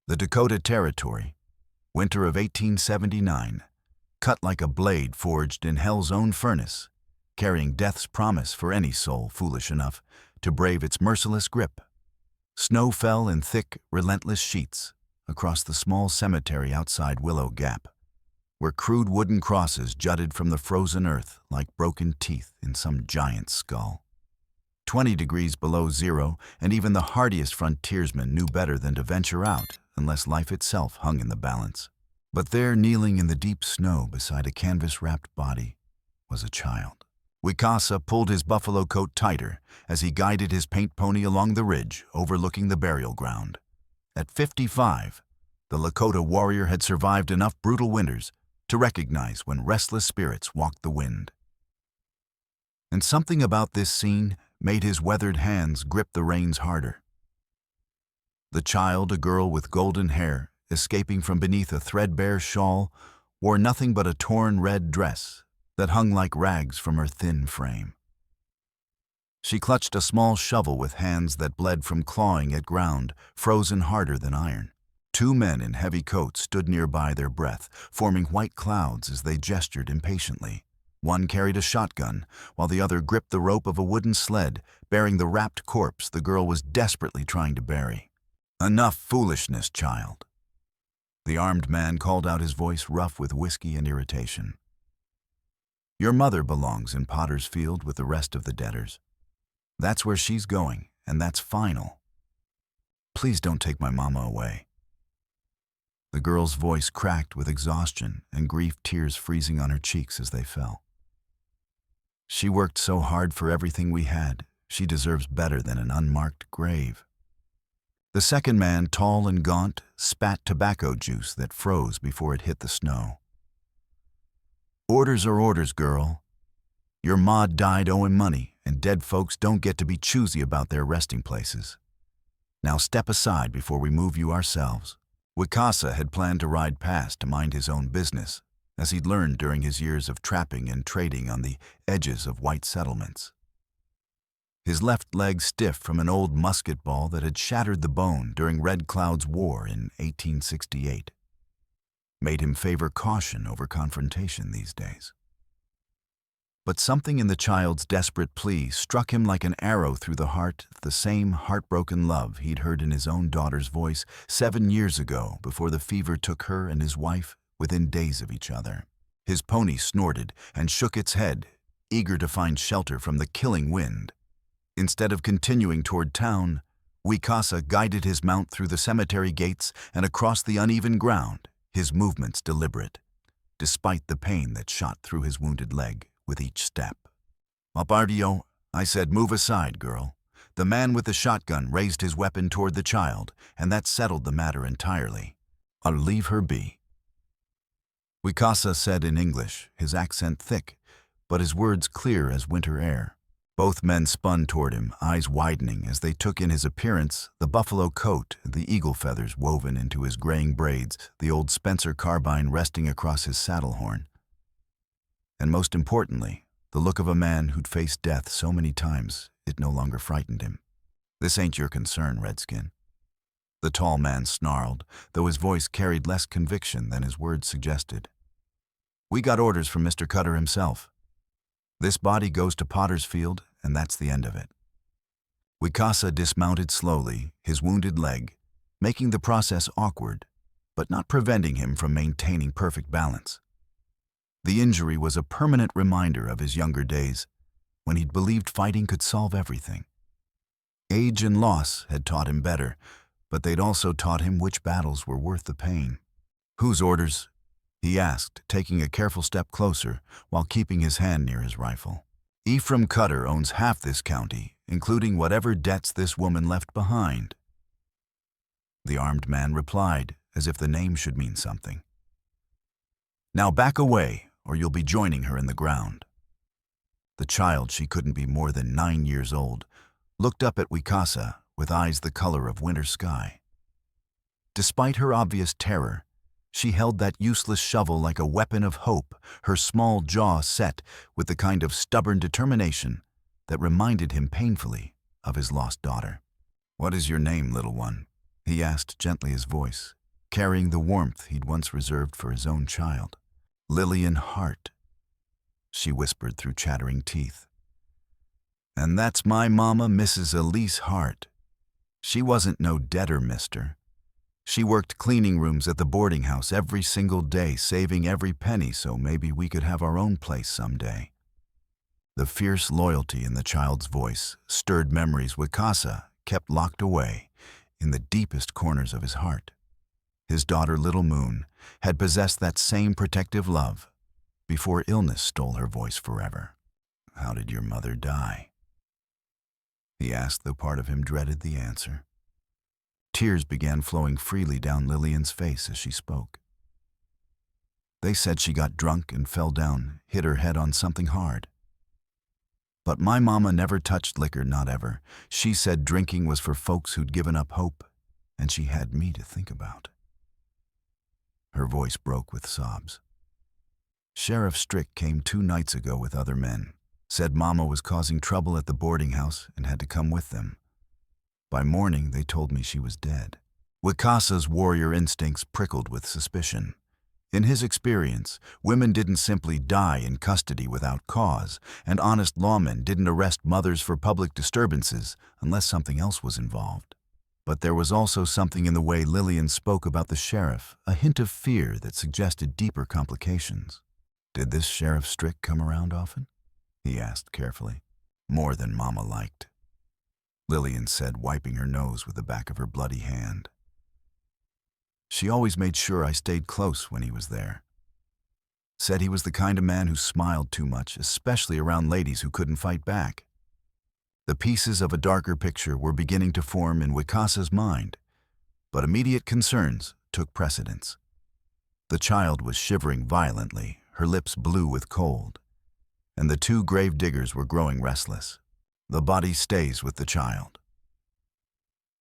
The Dakota Territory, winter of 1879, cut like a blade forged in hell's own furnace, carrying death's promise for any soul foolish enough to brave its merciless grip. Snow fell in thick, relentless sheets across the small cemetery outside Willow Gap, where crude wooden crosses jutted from the frozen earth like broken teeth in some giant skull. 20 degrees below zero, and even the hardiest frontiersman knew better than to venture out unless life itself hung in the balance. But there, kneeling in the deep snow beside a canvas-wrapped body, was a child. Wicasa pulled his buffalo coat tighter as he guided his paint pony along the ridge overlooking the burial ground. At 55, the Lakota warrior had survived enough brutal winters to recognize when restless spirits walked the wind. And something about this scene made his weathered hands grip the reins harder. The child, a girl with golden hair, escaping from beneath a threadbare shawl, wore nothing but a torn red dress that hung like rags from her thin frame. She clutched a small shovel with hands that bled from clawing at ground, frozen harder than iron. Two men in heavy coats stood nearby, their breath forming white clouds as they gestured impatiently. One carried a shotgun, while the other gripped the rope of a wooden sled, bearing the wrapped corpse the girl was desperately trying to bury. "Enough foolishness, child." The armed man called out, his voice rough with whiskey and irritation. "Your mother belongs in Potter's Field with the rest of the debtors. That's where she's going, and that's final. Please don't take my mama away." The girl's voice cracked with exhaustion and grief, tears freezing on her cheeks as they fell. "She worked so hard for everything we had. She deserves better than an unmarked grave." The second man, tall and gaunt, spat tobacco juice that froze before it hit the snow. "Orders are orders, girl. Your ma died owing money, and dead folks don't get to be choosy about their resting places. Now step aside before we move you ourselves." Wicasa had planned to ride past to mind his own business, as he'd learned during his years of trapping and trading on the edges of white settlements. His left leg stiff from an old musket ball that had shattered the bone during Red Cloud's War in 1868, made him favor caution over confrontation these days. But something in the child's desperate plea struck him like an arrow through the heart, the same heartbroken love he'd heard in his own daughter's voice 7 years ago before the fever took her and his wife within days of each other. His pony snorted and shook its head, eager to find shelter from the killing wind. Instead of continuing toward town, Wicasa guided his mount through the cemetery gates and across the uneven ground, his movements deliberate, despite the pain that shot through his wounded leg with each step. "Apardio," I said, "move aside, girl." The man with the shotgun raised his weapon toward the child, and that settled the matter entirely. "I'll leave her be," Wicasa said in English, his accent thick, but his words clear as winter air. Both men spun toward him, eyes widening as they took in his appearance, the buffalo coat, the eagle feathers woven into his graying braids, the old Spencer carbine resting across his saddle horn. And most importantly, the look of a man who'd faced death so many times it no longer frightened him. "This ain't your concern, Redskin." The tall man snarled, though his voice carried less conviction than his words suggested. "We got orders from Mr. Cutter himself. This body goes to Potter's Field, and that's the end of it." Wicasa dismounted slowly, his wounded leg, making the process awkward, but not preventing him from maintaining perfect balance. The injury was a permanent reminder of his younger days, when he'd believed fighting could solve everything. Age and loss had taught him better, but they'd also taught him which battles were worth the pain. "Whose orders?" he asked, taking a careful step closer while keeping his hand near his rifle. "Ephraim Cutter owns half this county, including whatever debts this woman left behind." The armed man replied, as if the name should mean something. "Now back away, or you'll be joining her in the ground." The child, she couldn't be more than 9 years old, looked up at Wicasa with eyes the color of winter sky. Despite her obvious terror, she held that useless shovel like a weapon of hope, her small jaw set with the kind of stubborn determination that reminded him painfully of his lost daughter. "What is your name, little one?" he asked gently, his voice carrying the warmth he'd once reserved for his own child. "Lillian Hart," she whispered through chattering teeth. "And that's my mama, Mrs. Elise Hart. She wasn't no debtor, mister. She worked cleaning rooms at the boarding house every single day, saving every penny so maybe we could have our own place someday." The fierce loyalty in the child's voice stirred memories Wicasa kept locked away in the deepest corners of his heart. His daughter, Little Moon, had possessed that same protective love before illness stole her voice forever. "How did your mother die?" he asked, though part of him dreaded the answer. Tears began flowing freely down Lillian's face as she spoke. "They said she got drunk and fell down, hit her head on something hard. But my mama never touched liquor, not ever. She said drinking was for folks who'd given up hope, and she had me to think about." Her voice broke with sobs. "Sheriff Strick came 2 nights ago with other men. Said Mama was causing trouble at the boarding house and had to come with them. By morning, they told me she was dead." Wicasa's warrior instincts prickled with suspicion. In his experience, women didn't simply die in custody without cause, and honest lawmen didn't arrest mothers for public disturbances unless something else was involved. But there was also something in the way Lillian spoke about the sheriff, a hint of fear that suggested deeper complications. "Did this Sheriff Strick come around often?" he asked carefully. "More than Mama liked," Lillian said, wiping her nose with the back of her bloody hand. "She always made sure I stayed close when he was there. Said he was the kind of man who smiled too much, especially around ladies who couldn't fight back." The pieces of a darker picture were beginning to form in Wicasa's mind, but immediate concerns took precedence. The child was shivering violently, her lips blue with cold, and the 2 grave diggers were growing restless. "The body stays with the child,"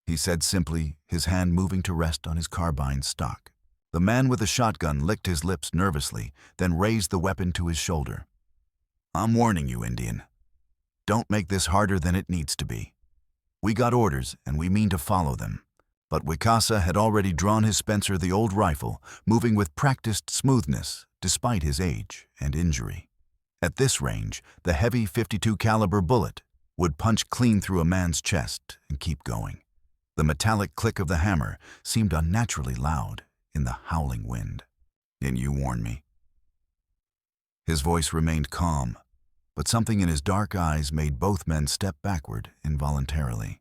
he said simply, his hand moving to rest on his carbine stock. The man with the shotgun licked his lips nervously, then raised the weapon to his shoulder. "I'm warning you, Indian. Don't make this harder than it needs to be. We got orders, and we mean to follow them." But Wicasa had already drawn his Spencer, the old rifle, moving with practiced smoothness despite his age and injury. At this range, the heavy .52 caliber bullet would punch clean through a man's chest and keep going. The metallic click of the hammer seemed unnaturally loud in the howling wind. "Didn't you warn me?" His voice remained calm, but something in his dark eyes made both men step backward involuntarily.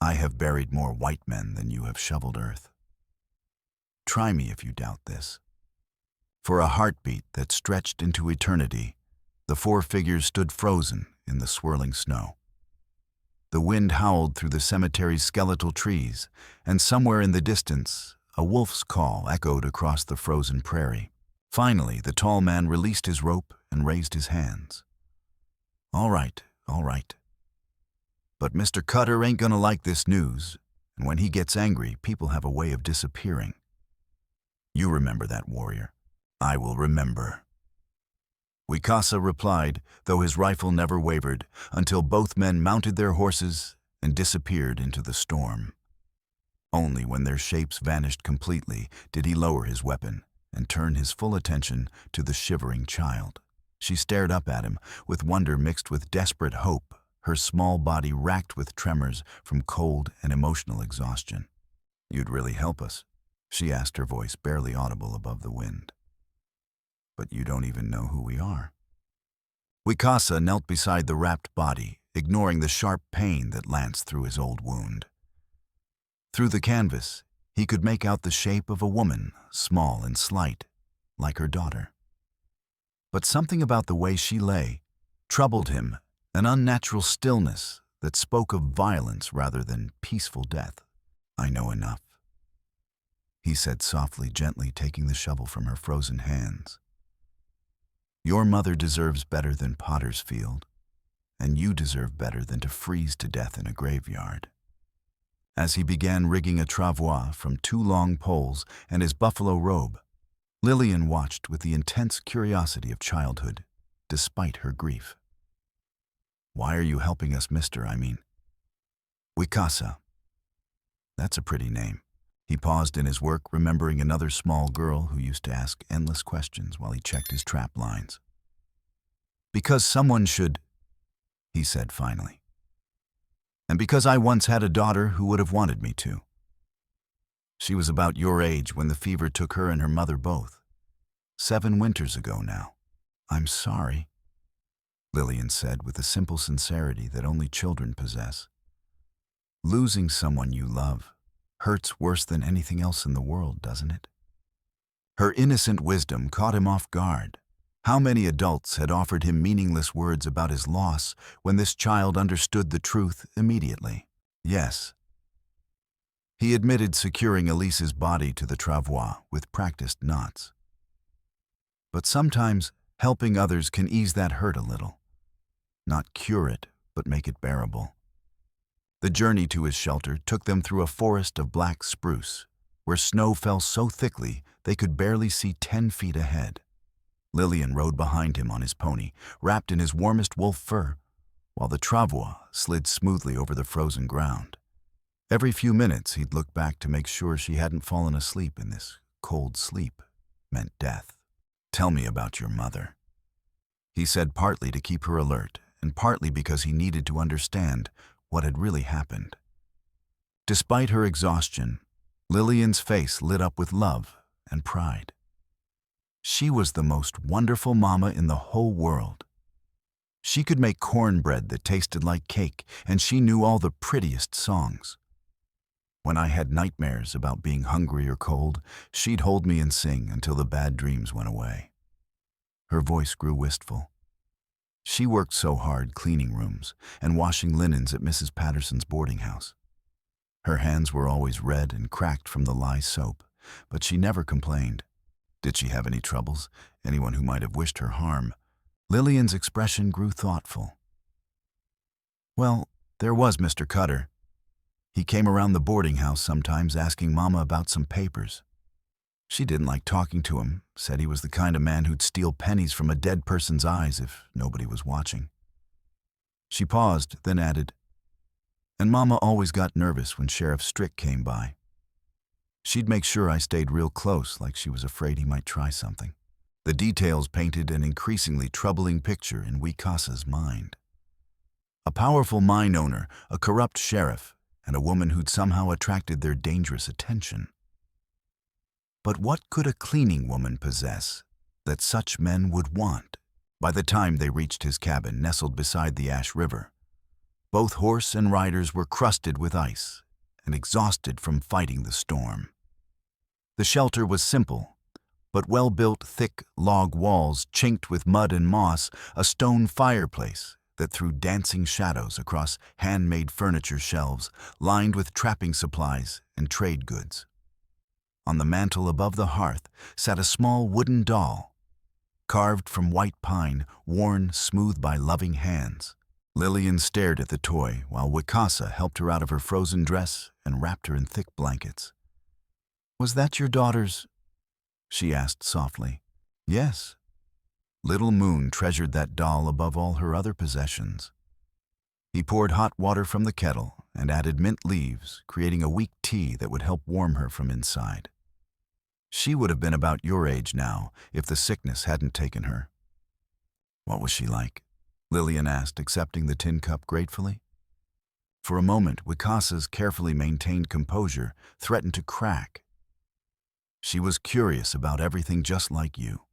"I have buried more white men than you have shoveled earth. Try me if you doubt this." For a heartbeat that stretched into eternity, the 4 figures stood frozen in the swirling snow. The wind howled through the cemetery's skeletal trees, and somewhere in the distance, a wolf's call echoed across the frozen prairie. Finally, the tall man released his rope and raised his hands. All right. But Mr. Cutter ain't gonna like this news, and when he gets angry, people have a way of disappearing. You remember that, warrior." "I will remember," Wicasa replied, though his rifle never wavered, until both men mounted their horses and disappeared into the storm. Only when their shapes vanished completely did he lower his weapon and turn his full attention to the shivering child. She stared up at him with wonder mixed with desperate hope, her small body racked with tremors from cold and emotional exhaustion. "You'd really help us?" she asked, her voice barely audible above the wind. "But you don't even know who we are." Wicasa knelt beside the wrapped body, ignoring the sharp pain that lanced through his old wound. Through the canvas, he could make out the shape of a woman, small and slight, like her daughter. But something about the way she lay troubled him, an unnatural stillness that spoke of violence rather than peaceful death. "I know enough," he said softly, gently taking the shovel from her frozen hands. "Your mother deserves better than Potter's Field, and you deserve better than to freeze to death in a graveyard." As he began rigging a travois from 2 long poles and his buffalo robe, Lillian watched with the intense curiosity of childhood, despite her grief. "Why are you helping us, Wicasa. That's a pretty name." He paused in his work, remembering another small girl who used to ask endless questions while he checked his trap lines. "Because someone should," he said finally. "And because I once had a daughter who would have wanted me to. She was about your age when the fever took her and her mother both. 7 winters ago now." "I'm sorry," Lillian said with a simple sincerity that only children possess. "Losing someone you love hurts worse than anything else in the world, doesn't it?" Her innocent wisdom caught him off guard. How many adults had offered him meaningless words about his loss when this child understood the truth immediately? Yes. He admitted securing Elise's body to the travois with practiced knots. But sometimes helping others can ease that hurt a little. Not cure it, but make it bearable. The journey to his shelter took them through a forest of black spruce, where snow fell so thickly they could barely see 10 feet ahead. Lillian rode behind him on his pony, wrapped in his warmest wolf fur, while the travois slid smoothly over the frozen ground. Every few minutes he'd look back to make sure she hadn't fallen asleep, and this cold sleep meant death. "Tell me about your mother," he said, partly to keep her alert, and partly because he needed to understand what had really happened. Despite her exhaustion, Lillian's face lit up with love and pride. She was the most wonderful mama in the whole world. She could make cornbread that tasted like cake, and she knew all the prettiest songs. When I had nightmares about being hungry or cold, she'd hold me and sing until the bad dreams went away. Her voice grew wistful. She worked so hard cleaning rooms and washing linens at Mrs. Patterson's boarding house. Her hands were always red and cracked from the lye soap, but she never complained. Did she have any troubles? Anyone who might have wished her harm? Lillian's expression grew thoughtful. "Well, there was Mr. Cutter. He came around the boarding house sometimes asking Mama about some papers. She didn't like talking to him, said he was the kind of man who'd steal pennies from a dead person's eyes if nobody was watching." She paused, then added, "And Mama always got nervous when Sheriff Strick came by. She'd make sure I stayed real close, like she was afraid he might try something." The details painted an increasingly troubling picture in Wicasa's mind. A powerful mine owner, a corrupt sheriff, and a woman who'd somehow attracted their dangerous attention. But what could a cleaning woman possess that such men would want? By the time they reached his cabin, nestled beside the Ash River, both horse and riders were crusted with ice and exhausted from fighting the storm. The shelter was simple, but well-built, thick log walls chinked with mud and moss, a stone fireplace that threw dancing shadows across handmade furniture shelves lined with trapping supplies and trade goods. On the mantel above the hearth sat a small wooden doll, carved from white pine, worn smooth by loving hands. Lillian stared at the toy while Wicasa helped her out of her frozen dress and wrapped her in thick blankets. "Was that your daughter's?" she asked softly. "Yes." Little Moon treasured that doll above all her other possessions. He poured hot water from the kettle and added mint leaves, creating a weak tea that would help warm her from inside. She would have been about your age now if the sickness hadn't taken her. "What was she like?" Lillian asked, accepting the tin cup gratefully. For a moment, Wicasa's carefully maintained composure threatened to crack. "She was curious about everything just like you.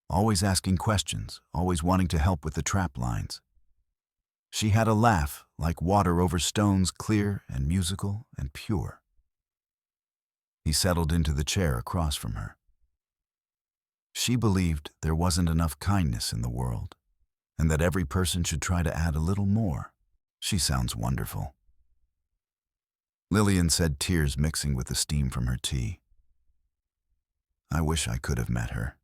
Always asking questions, always wanting to help with the trap lines. She had a laugh like water over stones, clear and musical and pure." He settled into the chair across from her. "She believed there wasn't enough kindness in the world, and that every person should try to add a little more. She sounds wonderful." Lillian said, tears mixing with the steam from her tea. "I wish I could have met her.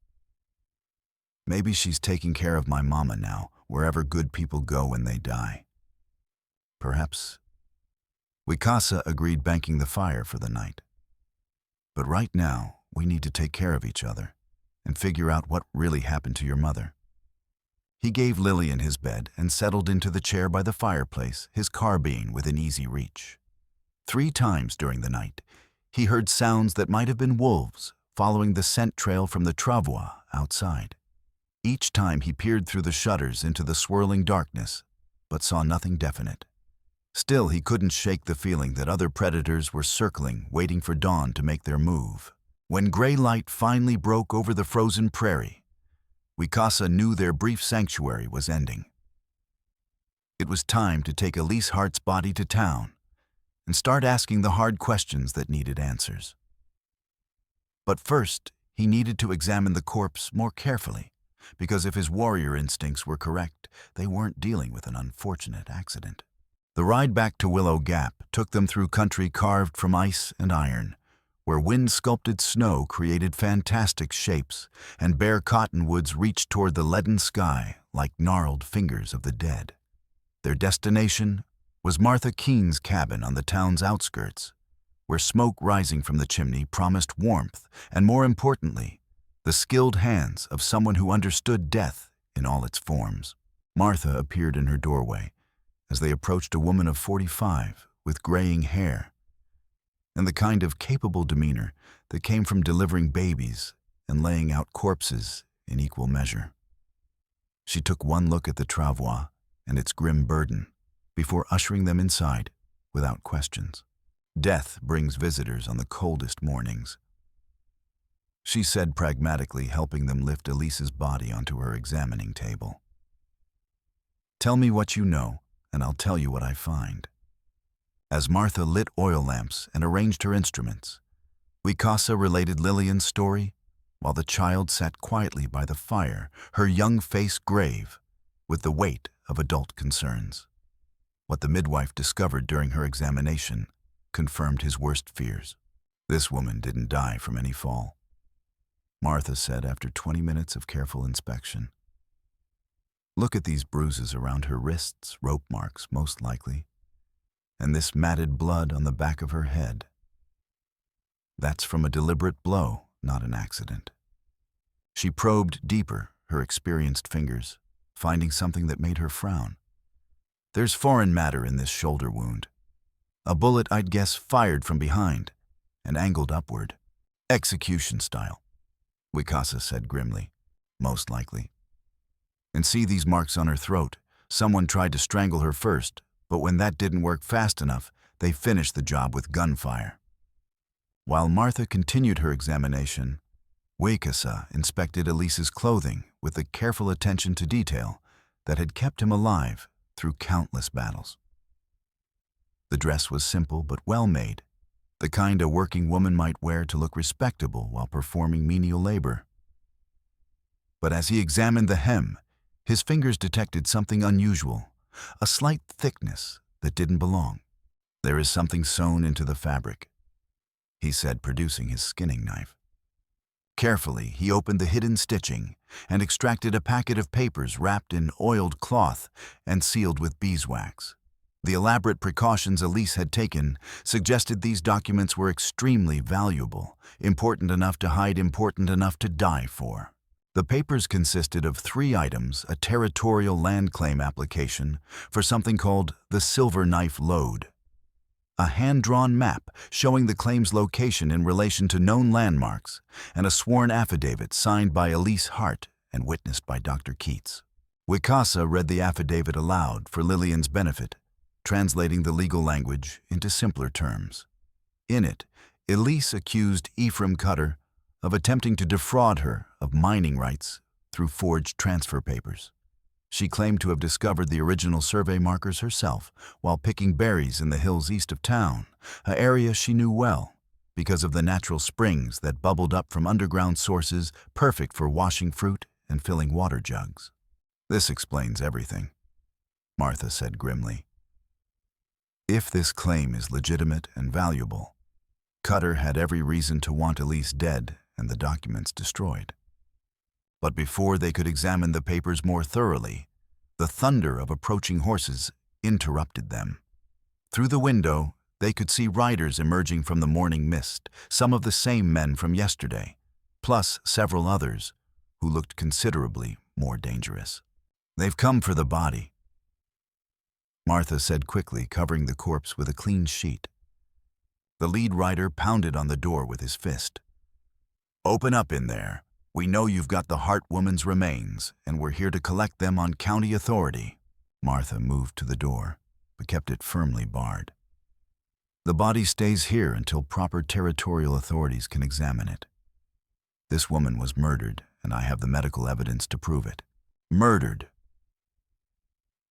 Maybe she's taking care of my mama now, wherever good people go when they die. Perhaps." Wicasa agreed, banking the fire for the night. "But right now, we need to take care of each other and figure out what really happened to your mother." He gave Lillian his bed and settled into the chair by the fireplace, his carbine within easy reach. 3 times during the night, He heard sounds that might have been wolves following the scent trail from the travois outside. Each time he peered through the shutters into the swirling darkness, but saw nothing definite. Still, he couldn't shake the feeling that other predators were circling, waiting for dawn to make their move. When gray light finally broke over the frozen prairie, Wicasa knew their brief sanctuary was ending. It was time to take Elise Hart's body to town and start asking the hard questions that needed answers. But first, he needed to examine the corpse more carefully, because if his warrior instincts were correct, they weren't dealing with an unfortunate accident. The ride back to Willow Gap took them through country carved from ice and iron, where wind-sculpted snow created fantastic shapes and bare cottonwoods reached toward the leaden sky like gnarled fingers of the dead. Their destination was Martha Keene's cabin on the town's outskirts, where smoke rising from the chimney promised warmth and, more importantly, the skilled hands of someone who understood death in all its forms. Martha appeared in her doorway as they approached a woman of 45 with graying hair and the kind of capable demeanor that came from delivering babies and laying out corpses in equal measure. She took one look at the travois and its grim burden before ushering them inside without questions. Death brings visitors on the coldest mornings, she said pragmatically, helping them lift Elise's body onto her examining table. Tell me what you know, and I'll tell you what I find. As Martha lit oil lamps and arranged her instruments, Wicasa related Lillian's story while the child sat quietly by the fire, her young face grave with the weight of adult concerns. What the midwife discovered during her examination confirmed his worst fears. This woman didn't die from any fall, Martha said after 20 minutes of careful inspection. Look at these bruises around her wrists, rope marks most likely, and this matted blood on the back of her head. That's from a deliberate blow, not an accident. She probed deeper, her experienced fingers, finding something that made her frown. There's foreign matter in this shoulder wound. A bullet, I'd guess, fired from behind and angled upward. Execution style, Wicasa said grimly. Most likely. And see these marks on her throat. Someone tried to strangle her first, but when that didn't work fast enough, they finished the job with gunfire. While Martha continued her examination, Wicasa inspected Elise's clothing with the careful attention to detail that had kept him alive through countless battles. The dress was simple but well-made, the kind a working woman might wear to look respectable while performing menial labor. But as he examined the hem, his fingers detected something unusual, a slight thickness that didn't belong. There is something sewn into the fabric, he said, producing his skinning knife. Carefully, he opened the hidden stitching and extracted a packet of papers wrapped in oiled cloth and sealed with beeswax. The elaborate precautions Elise had taken suggested these documents were extremely valuable, important enough to hide, important enough to die for. The papers consisted of 3 items: a territorial land claim application for something called the Silver Knife Lode, a hand-drawn map showing the claim's location in relation to known landmarks, and a sworn affidavit signed by Elise Hart and witnessed by Dr. Keats. Wicasa read the affidavit aloud for Lillian's benefit, translating the legal language into simpler terms. In it, Elise accused Ephraim Cutter of attempting to defraud her of mining rights through forged transfer papers. She claimed to have discovered the original survey markers herself while picking berries in the hills east of town, an area she knew well because of the natural springs that bubbled up from underground sources perfect for washing fruit and filling water jugs. This explains everything, Martha said grimly. If this claim is legitimate and valuable, Cutter had every reason to want Elise dead and the documents destroyed. But before they could examine the papers more thoroughly, the thunder of approaching horses interrupted them. Through the window, they could see riders emerging from the morning mist, some of the same men from yesterday, plus several others who looked considerably more dangerous. They've come for the body, Martha said quickly, covering the corpse with a clean sheet. The lead rider pounded on the door with his fist. "Open up in there. We know you've got the Hart woman's remains, and we're here to collect them on county authority." Martha moved to the door, but kept it firmly barred. "The body stays here until proper territorial authorities can examine it. This woman was murdered, and I have the medical evidence to prove it." "Murdered."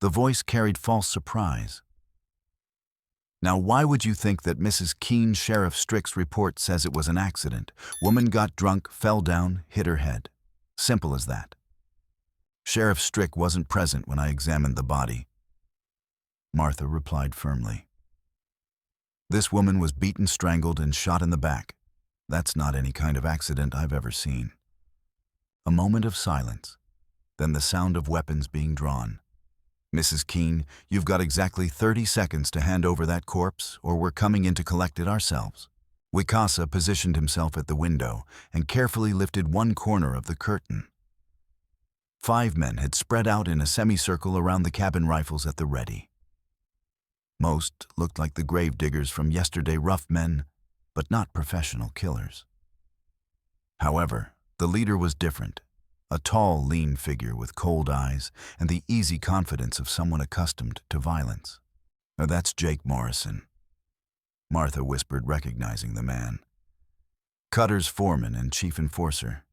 The voice carried false surprise. "Now why would you think that Mrs. Keene Sheriff Strick's report says it was an accident? Woman got drunk, fell down, hit her head. Simple as that. Sheriff Strick wasn't present when I examined the body." Martha replied firmly. "This woman was beaten, strangled, and shot in the back. That's not any kind of accident I've ever seen." A moment of silence, then the sound of weapons being drawn. "Mrs. Keene, you've got exactly 30 seconds to hand over that corpse, or we're coming in to collect it ourselves." Wicasa positioned himself at the window and carefully lifted one corner of the curtain. 5 men had spread out in a semicircle around the cabin, rifles at the ready. Most looked like the gravediggers from yesterday, rough men, but not professional killers. However, the leader was different. A tall, lean figure with cold eyes and the easy confidence of someone accustomed to violence. "Now that's Jake Morrison," Martha whispered, recognizing the man. "Cutter's foreman and chief enforcer.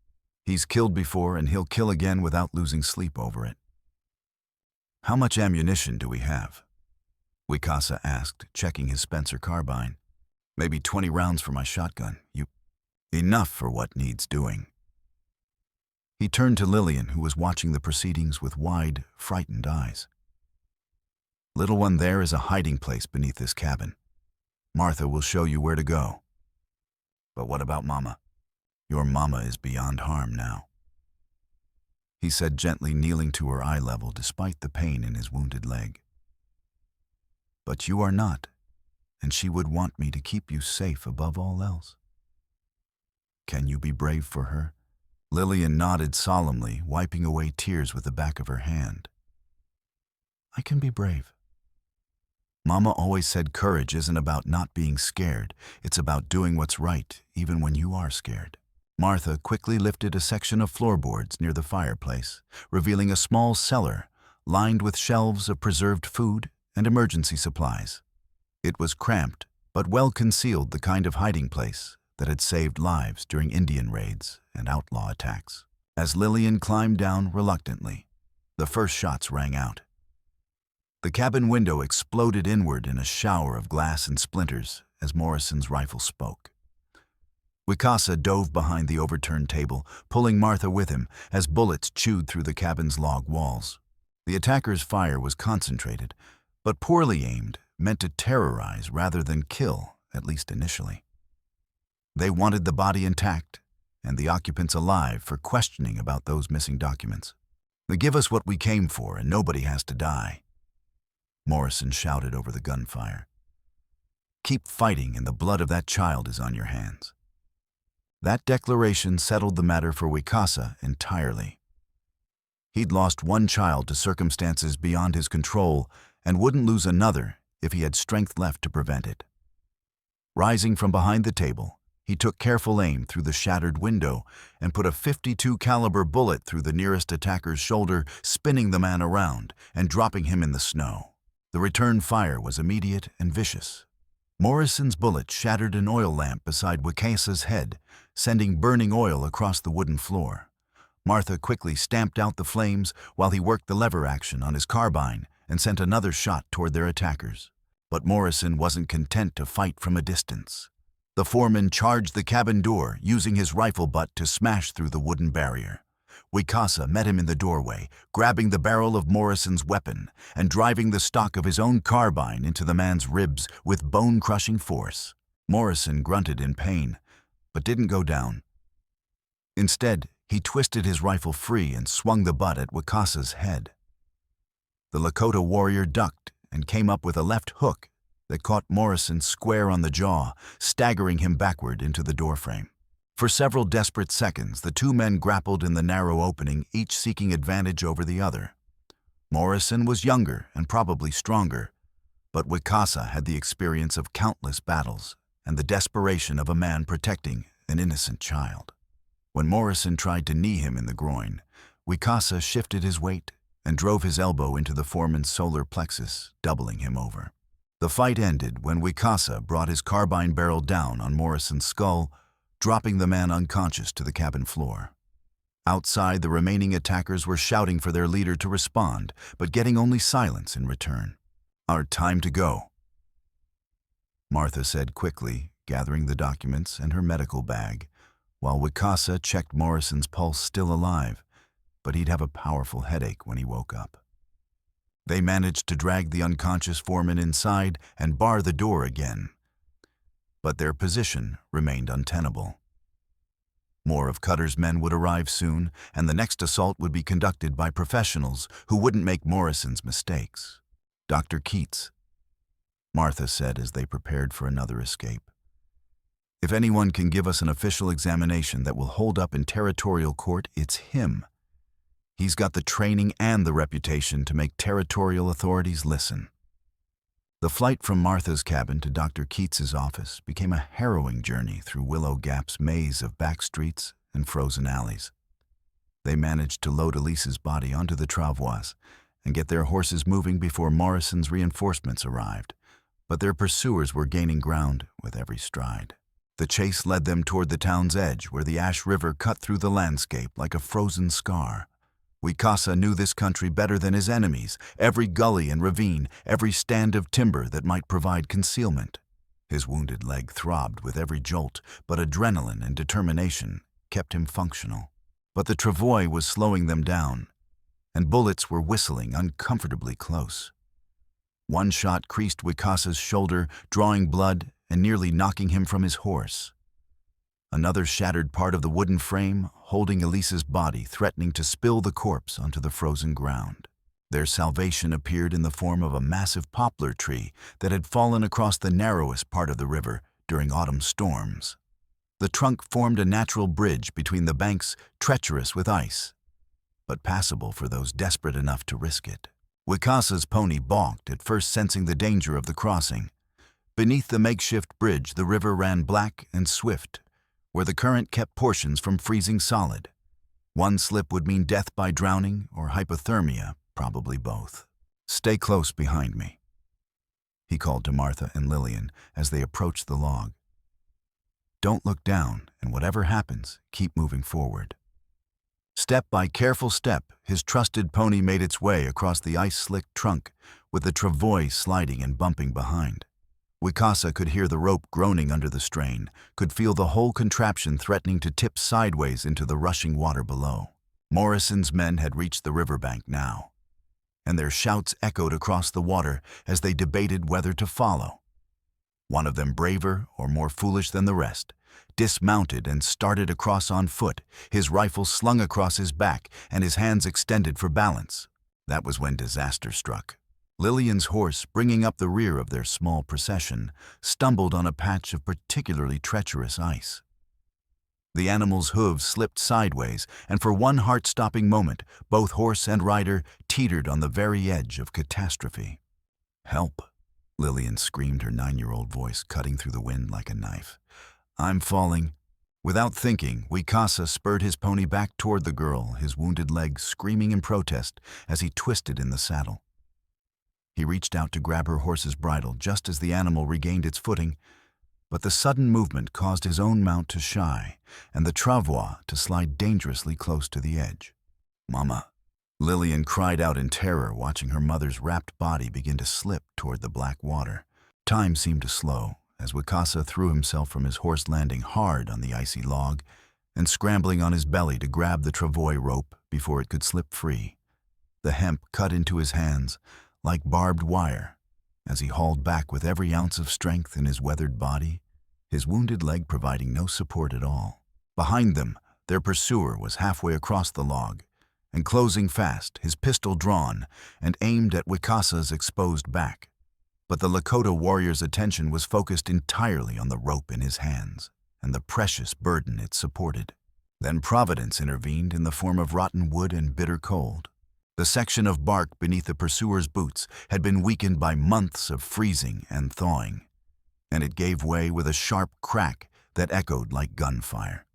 He's killed before and he'll kill again without losing sleep over it." "How much ammunition do we have?" Wicasa asked, checking his Spencer carbine. "Maybe 20 rounds for my shotgun. Enough for what needs doing." He turned to Lillian, who was watching the proceedings with wide, frightened eyes. "Little one, there is a hiding place beneath this cabin. Martha will show you where to go." "But what about Mama?" "Your Mama is beyond harm now," he said gently, kneeling to her eye level despite the pain in his wounded leg. "But you are not, and she would want me to keep you safe above all else. Can you be brave for her?" Lillian nodded solemnly, wiping away tears with the back of her hand. "I can be brave. Mama always said courage isn't about not being scared. It's about doing what's right, even when you are scared." Martha quickly lifted a section of floorboards near the fireplace, revealing a small cellar lined with shelves of preserved food and emergency supplies. It was cramped, but well concealed, the kind of hiding place that had saved lives during Indian raids and outlaw attacks. As Lillian climbed down reluctantly, the first shots rang out. The cabin window exploded inward in a shower of glass and splinters as Morrison's rifle spoke. Wicasa dove behind the overturned table, pulling Martha with him as bullets chewed through the cabin's log walls. The attackers' fire was concentrated, but poorly aimed, meant to terrorize rather than kill, at least initially. They wanted the body intact and the occupants alive for questioning about those missing documents. "They give us what we came for and nobody has to die," Morrison shouted over the gunfire. "Keep fighting and the blood of that child is on your hands." That declaration settled the matter for Wicasa entirely. He'd lost one child to circumstances beyond his control and wouldn't lose another if he had strength left to prevent it. Rising from behind the table, he took careful aim through the shattered window and put a .52 caliber bullet through the nearest attacker's shoulder, spinning the man around and dropping him in the snow. The return fire was immediate and vicious. Morrison's bullet shattered an oil lamp beside Wicasa's head, sending burning oil across the wooden floor. Martha quickly stamped out the flames while he worked the lever action on his carbine and sent another shot toward their attackers. But Morrison wasn't content to fight from a distance. The foreman charged the cabin door, using his rifle butt to smash through the wooden barrier. Wicasa met him in the doorway, grabbing the barrel of Morrison's weapon and driving the stock of his own carbine into the man's ribs with bone-crushing force. Morrison grunted in pain, but didn't go down. Instead, he twisted his rifle free and swung the butt at Wicasa's head. The Lakota warrior ducked and came up with a left hook that caught Morrison square on the jaw, staggering him backward into the doorframe. For several desperate seconds, the two men grappled in the narrow opening, each seeking advantage over the other. Morrison was younger and probably stronger, but Wicasa had the experience of countless battles and the desperation of a man protecting an innocent child. When Morrison tried to knee him in the groin, Wicasa shifted his weight and drove his elbow into the foreman's solar plexus, doubling him over. The fight ended when Wicasa brought his carbine barrel down on Morrison's skull, dropping the man unconscious to the cabin floor. Outside, the remaining attackers were shouting for their leader to respond, but getting only silence in return. "Our time to go," Martha said quickly, gathering the documents and her medical bag, while Wicasa checked Morrison's pulse still alive, but he'd have a powerful headache when he woke up. They managed to drag the unconscious foreman inside and bar the door again, but their position remained untenable. More of Cutter's men would arrive soon, and the next assault would be conducted by professionals who wouldn't make Morrison's mistakes. "Dr. Keats," Martha said as they prepared for another escape. "If anyone can give us an official examination that will hold up in territorial court, it's him. He's got the training and the reputation to make territorial authorities listen." The flight from Martha's cabin to Dr. Keats's office became a harrowing journey through Willow Gap's maze of back streets and frozen alleys. They managed to load Elise's body onto the travois and get their horses moving before Morrison's reinforcements arrived, but their pursuers were gaining ground with every stride. The chase led them toward the town's edge, where the Ash River cut through the landscape like a frozen scar. Wicasa knew this country better than his enemies, every gully and ravine, every stand of timber that might provide concealment. His wounded leg throbbed with every jolt, but adrenaline and determination kept him functional. But the travois was slowing them down, and bullets were whistling uncomfortably close. One shot creased Wicasa's shoulder, drawing blood and nearly knocking him from his horse. Another shattered part of the wooden frame, holding Elise's body, threatening to spill the corpse onto the frozen ground. Their salvation appeared in the form of a massive poplar tree that had fallen across the narrowest part of the river during autumn storms. The trunk formed a natural bridge between the banks, treacherous with ice, but passable for those desperate enough to risk it. Wicasa's pony balked at first, sensing the danger of the crossing. Beneath the makeshift bridge, the river ran black and swift, where the current kept portions from freezing solid. One slip would mean death by drowning or hypothermia, probably both. "Stay close behind me," he called to Martha and Lillian as they approached the log. "Don't look down, and whatever happens, keep moving forward." Step by careful step, his trusted pony made its way across the ice-slicked trunk, with the travois sliding and bumping behind. Wicasa could hear the rope groaning under the strain, could feel the whole contraption threatening to tip sideways into the rushing water below. Morrison's men had reached the riverbank now, and their shouts echoed across the water as they debated whether to follow. One of them, braver or more foolish than the rest, dismounted and started across on foot, his rifle slung across his back and his hands extended for balance. That was when disaster struck. Lillian's horse, bringing up the rear of their small procession, stumbled on a patch of particularly treacherous ice. The animal's hooves slipped sideways, and for one heart-stopping moment, both horse and rider teetered on the very edge of catastrophe. "Help!" Lillian screamed, her 9-year-old voice cutting through the wind like a knife. "I'm falling." Without thinking, Wicasa spurred his pony back toward the girl, his wounded leg screaming in protest as he twisted in the saddle. He reached out to grab her horse's bridle just as the animal regained its footing, but the sudden movement caused his own mount to shy and the travois to slide dangerously close to the edge. "Mama!" Lillian cried out in terror, watching her mother's wrapped body begin to slip toward the black water. Time seemed to slow as Wicasa threw himself from his horse, landing hard on the icy log and scrambling on his belly to grab the travois rope before it could slip free. The hemp cut into his hands like barbed wire as he hauled back with every ounce of strength in his weathered body, his wounded leg providing no support at all. Behind them, their pursuer was halfway across the log and closing fast, his pistol drawn and aimed at Wicasa's exposed back. But the Lakota warrior's attention was focused entirely on the rope in his hands and the precious burden it supported. Then Providence intervened in the form of rotten wood and bitter cold. The section of bark beneath the pursuer's boots had been weakened by months of freezing and thawing. and it gave way with a sharp crack that echoed like gunfire.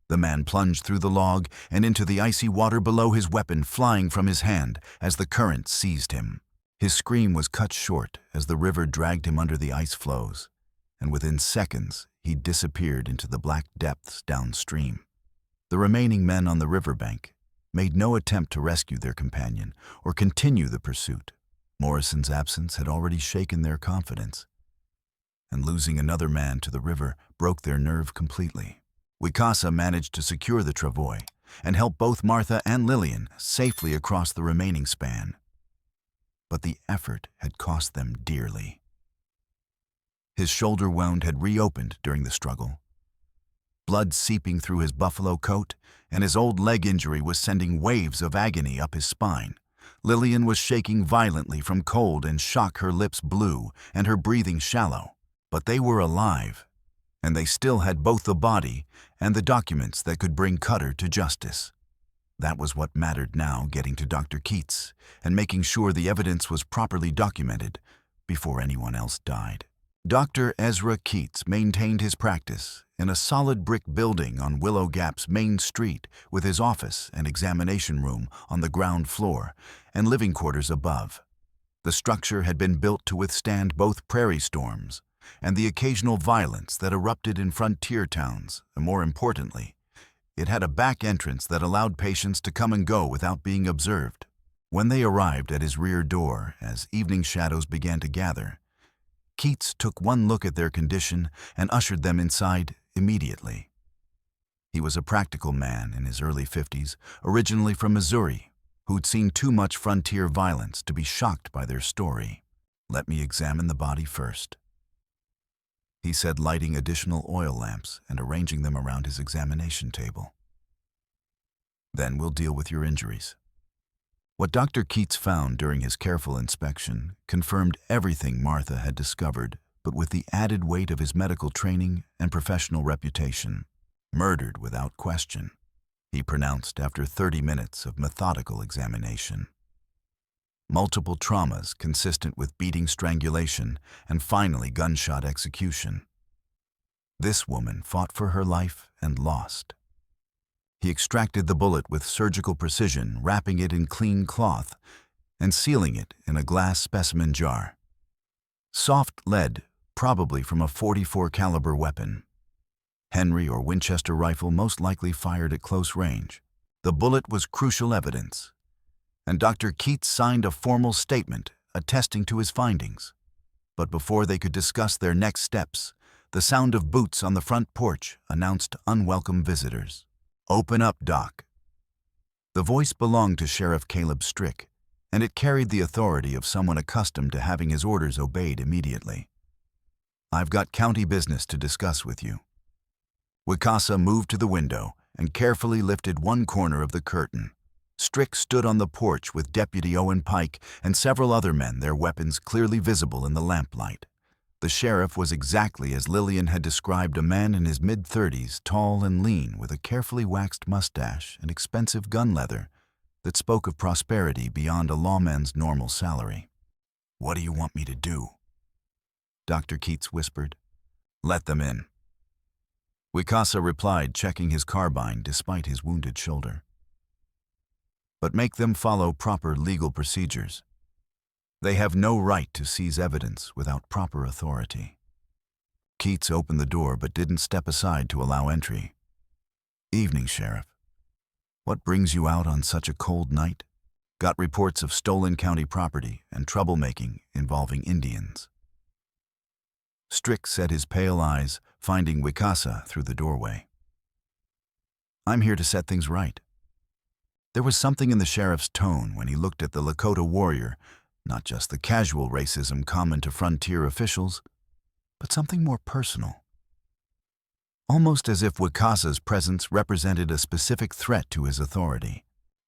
The man plunged through the log and into the icy water below, his weapon flying from his hand as the current seized him. His scream was cut short as the river dragged him under the ice floes, and within seconds he disappeared into the black depths downstream. The remaining men on the riverbank made no attempt to rescue their companion or continue the pursuit. Morrison's absence had already shaken their confidence, and losing another man to the river broke their nerve completely. Wicasa managed to secure the travois and help both Martha and Lillian safely across the remaining span. But the effort had cost them dearly. His shoulder wound had reopened during the struggle, blood seeping through his buffalo coat, and his old leg injury was sending waves of agony up his spine. Lillian was shaking violently from cold and shock, her lips blue and her breathing shallow. But they were alive, and they still had both the body and the documents that could bring Cutter to justice. That was what mattered now, getting to Dr. Keats and making sure the evidence was properly documented before anyone else died. Dr. Ezra Keats maintained his practice in a solid brick building on Willow Gap's main street, with his office and examination room on the ground floor and living quarters above. The structure had been built to withstand both prairie storms and the occasional violence that erupted in frontier towns, and more importantly, it had a back entrance that allowed patients to come and go without being observed. When they arrived at his rear door, as evening shadows began to gather, Keats took one look at their condition and ushered them inside immediately. He was a practical man in his early 50s, originally from Missouri, who'd seen too much frontier violence to be shocked by their story. "Let me examine the body first," he said, lighting additional oil lamps and arranging them around his examination table. "Then we'll deal with your injuries." What Dr. Keats found during his careful inspection confirmed everything Martha had discovered, but with the added weight of his medical training and professional reputation. "Murdered without question," he pronounced after 30 minutes of methodical examination. Multiple traumas consistent with beating, strangulation, and finally gunshot execution. This woman fought for her life and lost. He extracted the bullet with surgical precision, wrapping it in clean cloth and sealing it in a glass specimen jar. Soft lead, probably from a .44 caliber weapon. Henry or Winchester rifle, most likely fired at close range. The bullet was crucial evidence, and Dr. Keats signed a formal statement attesting to his findings. But before they could discuss their next steps, the sound of boots on the front porch announced unwelcome visitors. "Open up, Doc." The voice belonged to Sheriff Caleb Strick, and it carried the authority of someone accustomed to having his orders obeyed immediately. "I've got county business to discuss with you." Wicasa moved to the window and carefully lifted one corner of the curtain. Strick stood on the porch with Deputy Owen Pike and several other men, their weapons clearly visible in the lamplight. The sheriff was exactly as Lillian had described, a man in his mid-30s, tall and lean, with a carefully waxed mustache and expensive gun leather that spoke of prosperity beyond a lawman's normal salary. "What do you want me to do?" Dr. Keats whispered. "Let them in." Wicasa replied, checking his carbine despite his wounded shoulder. "But make them follow proper legal procedures. They have no right to seize evidence without proper authority." Keats opened the door but didn't step aside to allow entry. "Evening, Sheriff. What brings you out on such a cold night?" "Got reports of stolen county property and troublemaking involving Indians." Strick set his pale eyes, finding Wicasa through the doorway. "I'm here to set things right." There was something in the sheriff's tone when he looked at the Lakota warrior, not just the casual racism common to frontier officials, but something more personal. Almost as if Wicasa's presence represented a specific threat to his authority.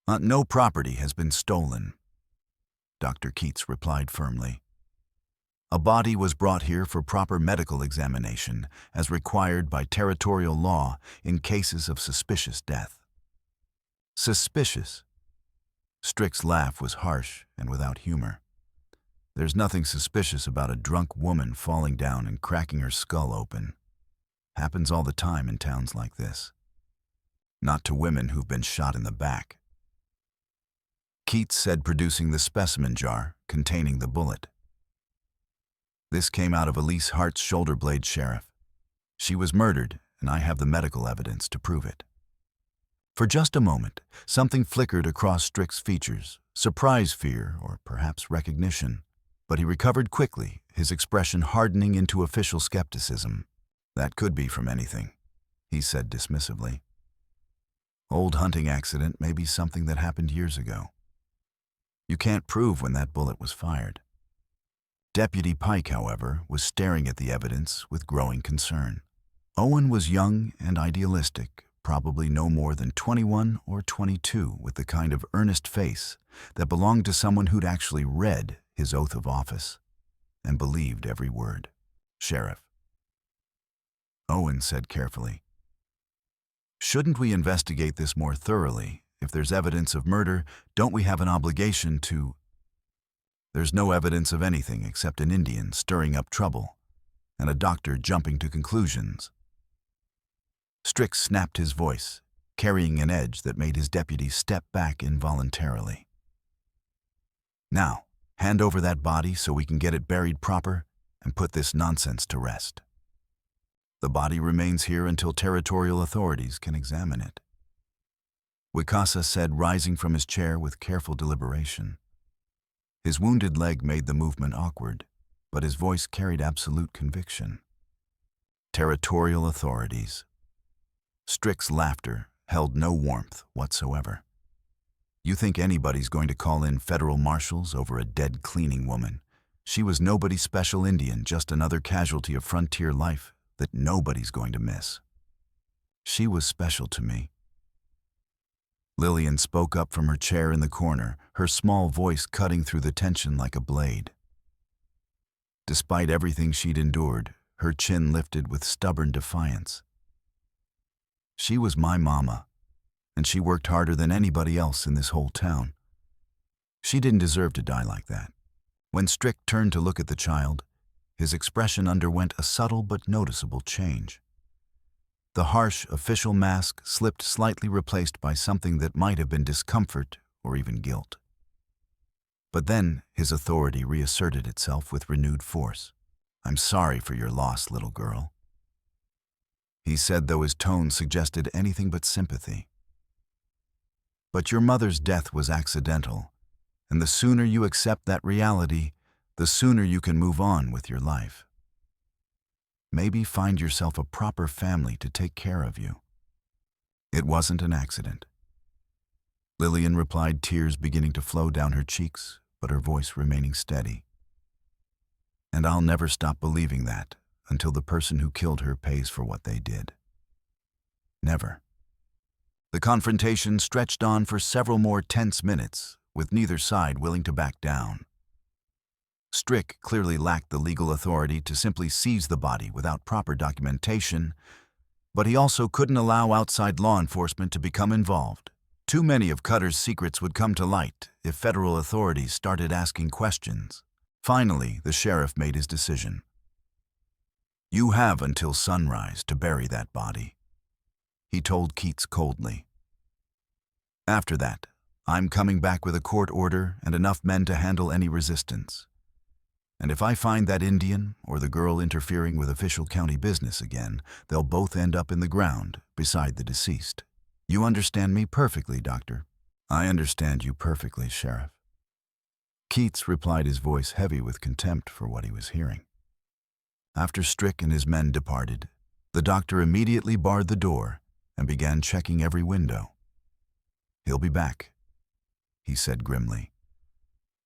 "No property has been stolen," Dr. Keats replied firmly. "A body was brought here for proper medical examination, as required by territorial law in cases of suspicious death." "Suspicious?" Strick's laugh was harsh and without humor. There's nothing suspicious about a drunk woman falling down and cracking her skull open. Happens all the time in towns like this. Not to women who've been shot in the back. Keats said, producing the specimen jar containing the bullet. This came out of Elise Hart's shoulder blade, Sheriff. She was murdered, and I have the medical evidence to prove it. For just a moment, something flickered across Strick's features, surprise, fear, or perhaps recognition. But he recovered quickly, his expression hardening into official skepticism. That could be from anything, he said dismissively. Old hunting accident may be something that happened years ago. You can't prove when that bullet was fired. Deputy Pike, however, was staring at the evidence with growing concern. Owen was young and idealistic, probably no more than 21 or 22, with the kind of earnest face that belonged to someone who'd actually read his oath of office and believed every word. Sheriff, Owen said carefully, shouldn't we investigate this more thoroughly? If there's evidence of murder, don't we have an obligation to... There's no evidence of anything except an Indian stirring up trouble and a doctor jumping to conclusions. Strick snapped his voice, carrying an edge that made his deputy step back involuntarily. Now, hand over that body so we can get it buried proper and put this nonsense to rest. The body remains here until territorial authorities can examine it. Wicasa said, rising from his chair with careful deliberation. His wounded leg made the movement awkward, but his voice carried absolute conviction. Territorial authorities. Strick's laughter held no warmth whatsoever. You think anybody's going to call in federal marshals over a dead cleaning woman? She was nobody's special Indian, just another casualty of frontier life that nobody's going to miss. She was special to me. Lillian spoke up from her chair in the corner, her small voice cutting through the tension like a blade. Despite everything she'd endured, her chin lifted with stubborn defiance. She was my mama, and she worked harder than anybody else in this whole town. She didn't deserve to die like that. When Strick turned to look at the child, his expression underwent a subtle but noticeable change. The harsh official mask slipped, slightly replaced by something that might have been discomfort or even guilt. But then his authority reasserted itself with renewed force. "I'm sorry for your loss, little girl," he said, though his tone suggested anything but sympathy. "But your mother's death was accidental, and the sooner you accept that reality, the sooner you can move on with your life. Maybe find yourself a proper family to take care of you." "It wasn't an accident," Lillian replied, tears beginning to flow down her cheeks, but her voice remaining steady. "And I'll never stop believing that until the person who killed her pays for what they did. Never." The confrontation stretched on for several more tense minutes, with neither side willing to back down. Strick clearly lacked the legal authority to simply seize the body without proper documentation, but he also couldn't allow outside law enforcement to become involved. Too many of Cutter's secrets would come to light if federal authorities started asking questions. Finally, the sheriff made his decision. "You have until sunrise to bury that body," he told Keats coldly. "After that, I'm coming back with a court order and enough men to handle any resistance. And if I find that Indian or the girl interfering with official county business again, they'll both end up in the ground beside the deceased. You understand me perfectly, Doctor?" "I understand you perfectly, Sheriff," Keats replied, his voice heavy with contempt for what he was hearing. After Strick and his men departed, the doctor immediately barred the door and began checking every window. "He'll be back," he said grimly.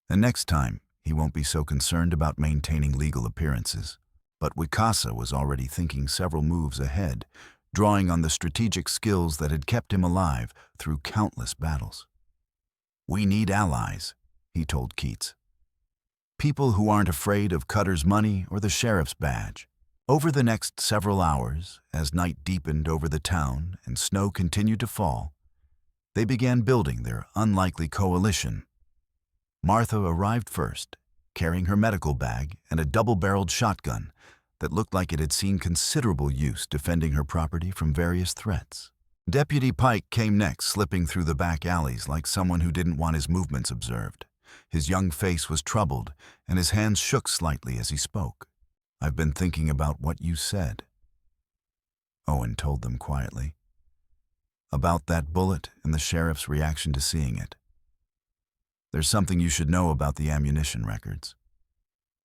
"And next time, he won't be so concerned about maintaining legal appearances." But Wicasa was already thinking several moves ahead, drawing on the strategic skills that had kept him alive through countless battles. "We need allies," he told Keats. "People who aren't afraid of Cutter's money or the sheriff's badge." Over the next several hours, as night deepened over the town and snow continued to fall, they began building their unlikely coalition. Martha arrived first, carrying her medical bag and a double-barreled shotgun that looked like it had seen considerable use defending her property from various threats. Deputy Pike came next, slipping through the back alleys like someone who didn't want his movements observed. His young face was troubled, and his hands shook slightly as he spoke. "I've been thinking about what you said," Owen told them quietly. "About that bullet and the sheriff's reaction to seeing it. There's something you should know about the ammunition records."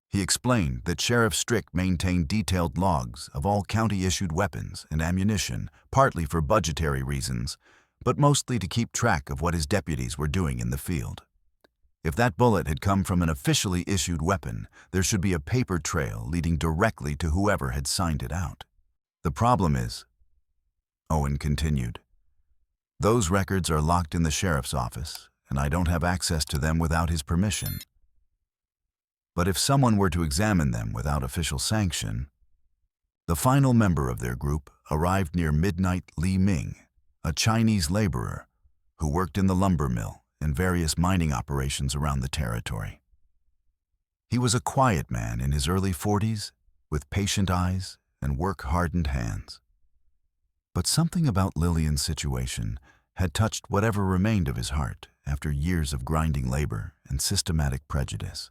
He explained that Sheriff Strick maintained detailed logs of all county-issued weapons and ammunition, partly for budgetary reasons, but mostly to keep track of what his deputies were doing in the field. If that bullet had come from an officially issued weapon, there should be a paper trail leading directly to whoever had signed it out. "The problem is," Owen continued, "those records are locked in the sheriff's office, and I don't have access to them without his permission. But if someone were to examine them without official sanction..." The final member of their group arrived near midnight. Li Ming, a Chinese laborer who worked in the lumber mill and various mining operations around the territory. He was a quiet man in his early 40s, with patient eyes and work-hardened hands. But something about Lillian's situation had touched whatever remained of his heart after years of grinding labor and systematic prejudice.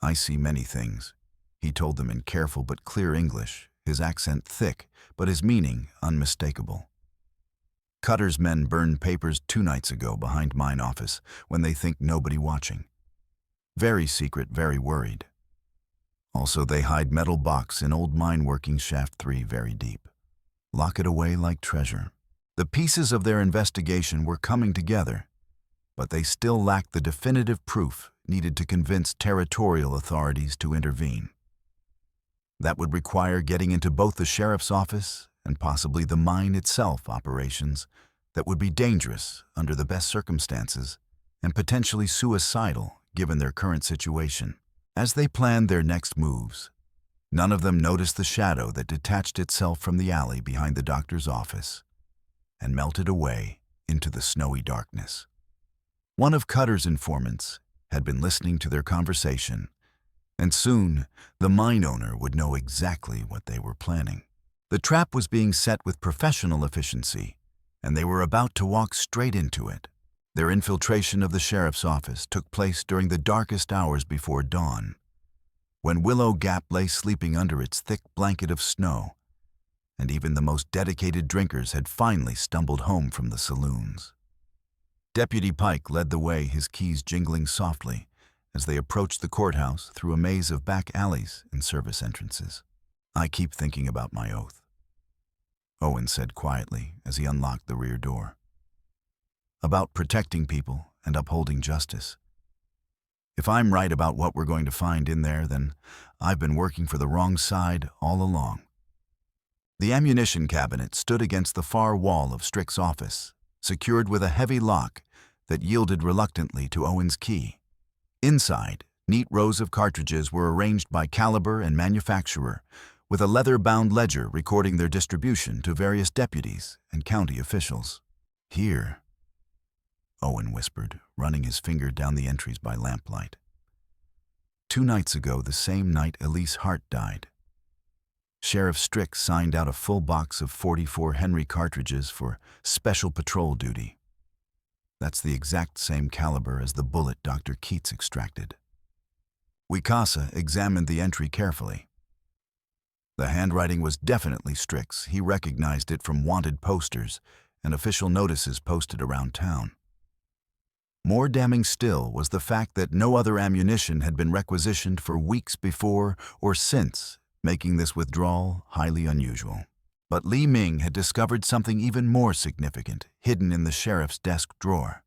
"I see many things," he told them in careful but clear English, his accent thick, but his meaning unmistakable. "Cutter's men burned papers 2 nights ago behind mine office when they think nobody watching. Very secret, very worried. Also, they hide metal box in old mine working shaft 3 very deep. Lock it away like treasure." The pieces of their investigation were coming together, but they still lacked the definitive proof needed to convince territorial authorities to intervene. That would require getting into both the sheriff's office and possibly the mine itself operations that would be dangerous under the best circumstances and potentially suicidal given their current situation. As they planned their next moves, none of them noticed the shadow that detached itself from the alley behind the doctor's office and melted away into the snowy darkness. One of Cutter's informants had been listening to their conversation, and soon the mine owner would know exactly what they were planning. The trap was being set with professional efficiency, and they were about to walk straight into it. Their infiltration of the sheriff's office took place during the darkest hours before dawn, when Willow Gap lay sleeping under its thick blanket of snow, and even the most dedicated drinkers had finally stumbled home from the saloons. Deputy Pike led the way, his keys jingling softly as they approached the courthouse through a maze of back alleys and service entrances. "I keep thinking about my oath," Owen said quietly as he unlocked the rear door. "About protecting people and upholding justice. If I'm right about what we're going to find in there, then I've been working for the wrong side all along." The ammunition cabinet stood against the far wall of Strick's office, secured with a heavy lock that yielded reluctantly to Owen's key. Inside, neat rows of cartridges were arranged by caliber and manufacturer, with a leather-bound ledger recording their distribution to various deputies and county officials. "Here," Owen whispered, running his finger down the entries by lamplight. 2 nights ago, the same night Elise Hart died, Sheriff Strick signed out a full box of 44 Henry cartridges for special patrol duty. That's the exact same caliber as the bullet Dr. Keats extracted. Wicasa examined the entry carefully. The handwriting was definitely Strick's. He recognized it from wanted posters and official notices posted around town. More damning still was the fact that no other ammunition had been requisitioned for weeks before or since, making this withdrawal highly unusual. But Li Ming had discovered something even more significant, hidden in the sheriff's desk drawer.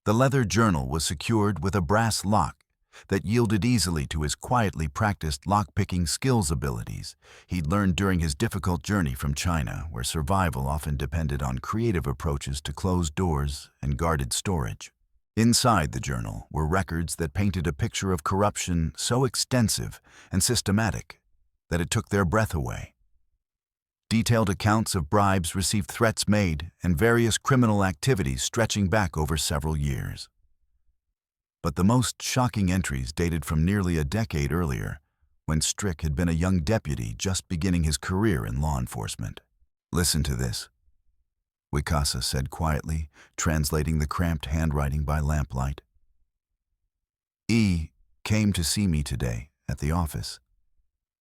The leather journal was secured with a brass lock that yielded easily to his quietly practiced lock-picking skills abilities he'd learned during his difficult journey from China, where survival often depended on creative approaches to closed doors and guarded storage. Inside the journal were records that painted a picture of corruption so extensive and systematic that it took their breath away. Detailed accounts of bribes received, threats made, and various criminal activities stretching back over several years. But the most shocking entries dated from nearly a decade earlier, when Strick had been a young deputy just beginning his career in law enforcement. "Listen to this," Wicasa said quietly, translating the cramped handwriting by lamplight. "E came to see me today at the office.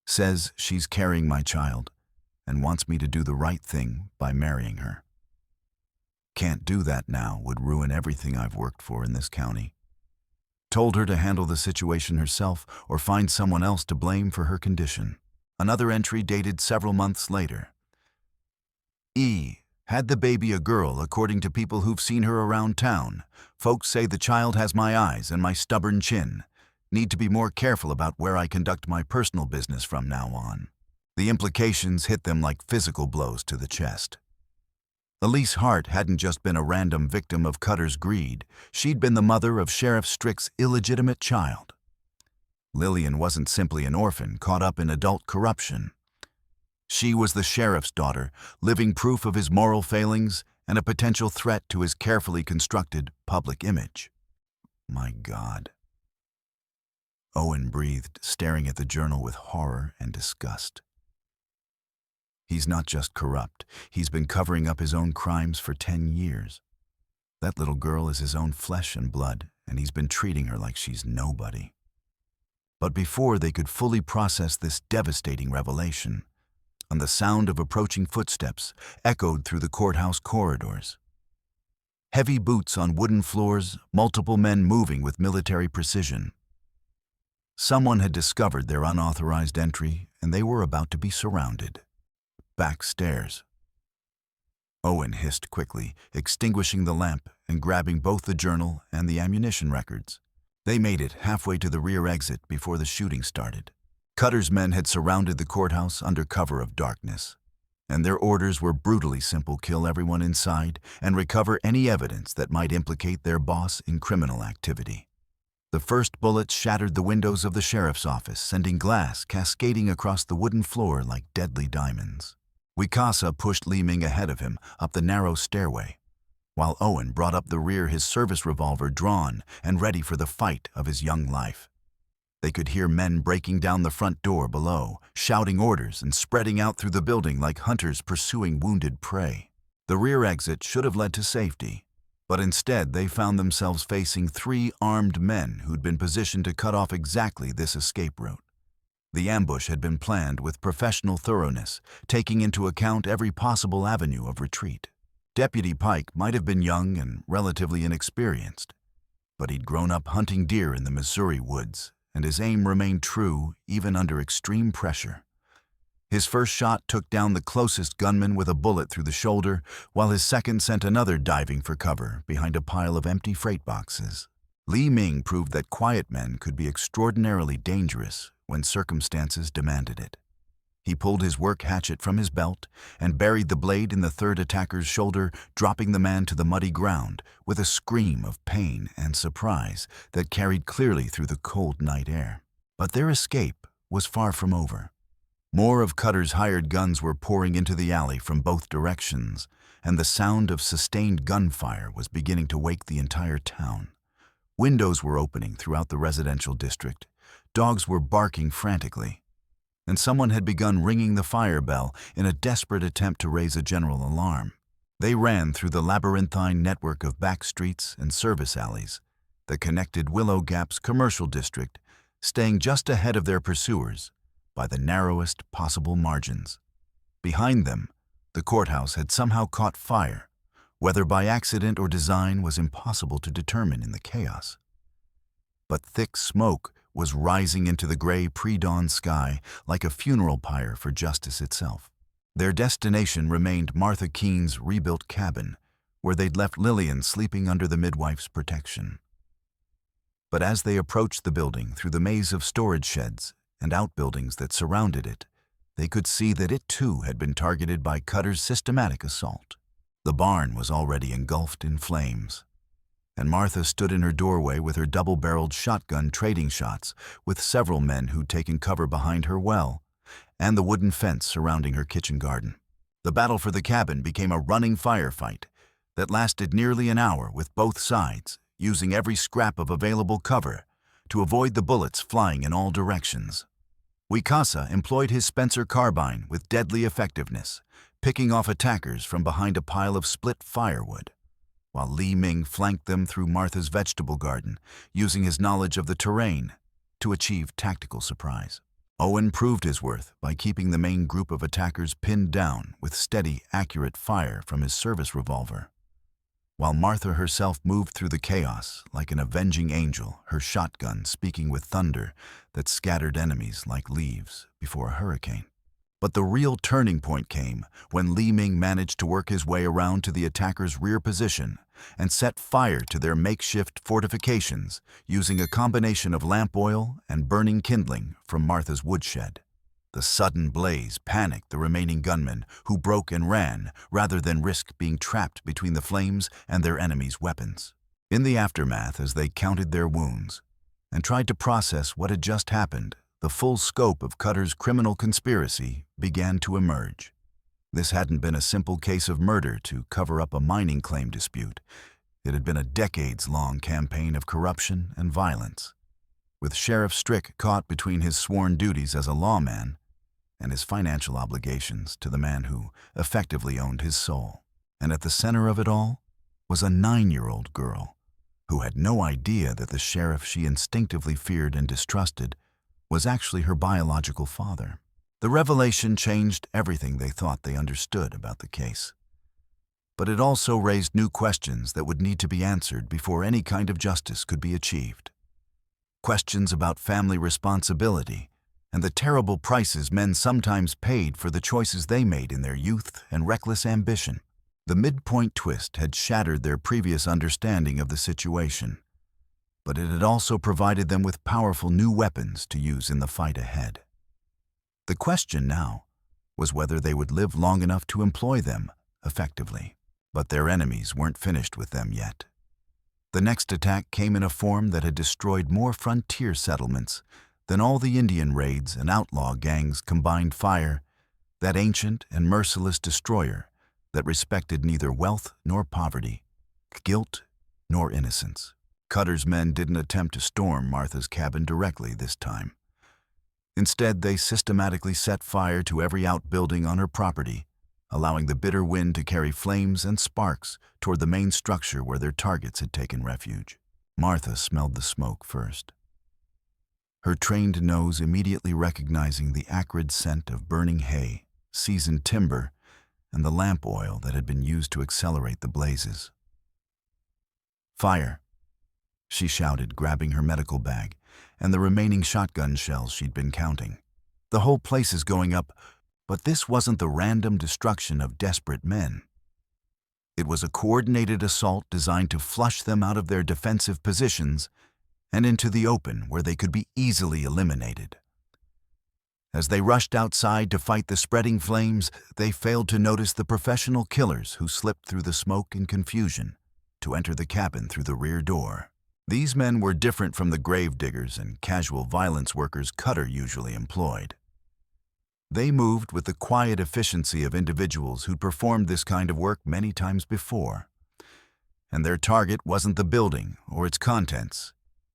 Says she's carrying my child and wants me to do the right thing by marrying her. Can't do that now, would ruin everything I've worked for in this county. Told her to handle the situation herself or find someone else to blame for her condition." Another entry dated several months later. "E had the baby a girl according to people who've seen her around town. Folks say the child has my eyes and my stubborn chin. Need to be more careful about where I conduct my personal business from now on." The implications hit them like physical blows to the chest. Elise Hart hadn't just been a random victim of Cutter's greed. She'd been the mother of Sheriff Strick's illegitimate child. Lillian wasn't simply an orphan caught up in adult corruption. She was the sheriff's daughter, living proof of his moral failings and a potential threat to his carefully constructed public image. My God. Owen breathed, staring at the journal with horror and disgust. He's not just corrupt, he's been covering up his own crimes for 10 years. That little girl is his own flesh and blood, and he's been treating her like she's nobody. But before they could fully process this devastating revelation, the sound of approaching footsteps echoed through the courthouse corridors. Heavy boots on wooden floors, multiple men moving with military precision. Someone had discovered their unauthorized entry, and they were about to be surrounded. Back stairs. Owen hissed quickly, extinguishing the lamp and grabbing both the journal and the ammunition records. They made it halfway to the rear exit before the shooting started. Cutter's men had surrounded the courthouse under cover of darkness, and their orders were brutally simple: kill everyone inside and recover any evidence that might implicate their boss in criminal activity. The first bullets shattered the windows of the sheriff's office, sending glass cascading across the wooden floor like deadly diamonds. Wicasa pushed Li Ming ahead of him up the narrow stairway, while Owen brought up the rear, his service revolver drawn and ready for the fight of his young life. They could hear men breaking down the front door below, shouting orders and spreading out through the building like hunters pursuing wounded prey. The rear exit should have led to safety, but instead they found themselves facing 3 armed men who'd been positioned to cut off exactly this escape route. The ambush had been planned with professional thoroughness, taking into account every possible avenue of retreat. Deputy Pike might have been young and relatively inexperienced, but he'd grown up hunting deer in the Missouri woods, and his aim remained true even under extreme pressure. His first shot took down the closest gunman with a bullet through the shoulder, while his second sent another diving for cover behind a pile of empty freight boxes. Li Ming proved that quiet men could be extraordinarily dangerous when circumstances demanded it. He pulled his work hatchet from his belt and buried the blade in the third attacker's shoulder, dropping the man to the muddy ground with a scream of pain and surprise that carried clearly through the cold night air. But their escape was far from over. More of Cutter's hired guns were pouring into the alley from both directions, and the sound of sustained gunfire was beginning to wake the entire town. Windows were opening throughout the residential district. Dogs were barking frantically, and someone had begun ringing the fire bell in a desperate attempt to raise a general alarm. They ran through the labyrinthine network of back streets and service alleys that connected Willow Gap's commercial district, staying just ahead of their pursuers by the narrowest possible margins. Behind them, the courthouse had somehow caught fire. Whether by accident or design was impossible to determine in the chaos. But thick smoke was rising into the gray pre-dawn sky like a funeral pyre for justice itself. Their destination remained Martha Keene's rebuilt cabin, where they'd left Lillian sleeping under the midwife's protection. But as they approached the building through the maze of storage sheds and outbuildings that surrounded it, they could see that it too had been targeted by Cutter's systematic assault. The barn was already engulfed in flames, and Martha stood in her doorway with her double-barreled shotgun trading shots with several men who'd taken cover behind her well and the wooden fence surrounding her kitchen garden. The battle for the cabin became a running firefight that lasted nearly an hour, with both sides using every scrap of available cover to avoid the bullets flying in all directions. Wicasa employed his Spencer carbine with deadly effectiveness, picking off attackers from behind a pile of split firewood, while Li Ming flanked them through Martha's vegetable garden, using his knowledge of the terrain to achieve tactical surprise. Owen proved his worth by keeping the main group of attackers pinned down with steady, accurate fire from his service revolver, while Martha herself moved through the chaos like an avenging angel, her shotgun speaking with thunder that scattered enemies like leaves before a hurricane. But the real turning point came when Li Ming managed to work his way around to the attackers' rear position and set fire to their makeshift fortifications using a combination of lamp oil and burning kindling from Martha's woodshed. The sudden blaze panicked the remaining gunmen, who broke and ran rather than risk being trapped between the flames and their enemies' weapons. In the aftermath, as they counted their wounds and tried to process what had just happened, the full scope of Cutter's criminal conspiracy began to emerge. This hadn't been a simple case of murder to cover up a mining claim dispute. It had been a decades-long campaign of corruption and violence, with Sheriff Strick caught between his sworn duties as a lawman and his financial obligations to the man who effectively owned his soul. And at the center of it all was a 9-year-old girl who had no idea that the sheriff she instinctively feared and distrusted was actually her biological father. The revelation changed everything they thought they understood about the case. But it also raised new questions that would need to be answered before any kind of justice could be achieved. Questions about family responsibility and the terrible prices men sometimes paid for the choices they made in their youth and reckless ambition. The midpoint twist had shattered their previous understanding of the situation, but it had also provided them with powerful new weapons to use in the fight ahead. The question now was whether they would live long enough to employ them effectively. But their enemies weren't finished with them yet. The next attack came in a form that had destroyed more frontier settlements than all the Indian raids and outlaw gangs combined. Fire, that ancient and merciless destroyer that respected neither wealth nor poverty, guilt nor innocence. Cutter's men didn't attempt to storm Martha's cabin directly this time. Instead, they systematically set fire to every outbuilding on her property, allowing the bitter wind to carry flames and sparks toward the main structure where their targets had taken refuge. Martha smelled the smoke first, her trained nose immediately recognizing the acrid scent of burning hay, seasoned timber, and the lamp oil that had been used to accelerate the blazes. "Fire!" she shouted, grabbing her medical bag and the remaining shotgun shells she'd been counting. "The whole place is going up." But this wasn't the random destruction of desperate men. It was a coordinated assault designed to flush them out of their defensive positions and into the open where they could be easily eliminated. As they rushed outside to fight the spreading flames, they failed to notice the professional killers who slipped through the smoke in confusion to enter the cabin through the rear door. These men were different from the grave diggers and casual violence workers Cutter usually employed. They moved with the quiet efficiency of individuals who'd performed this kind of work many times before. And their target wasn't the building or its contents.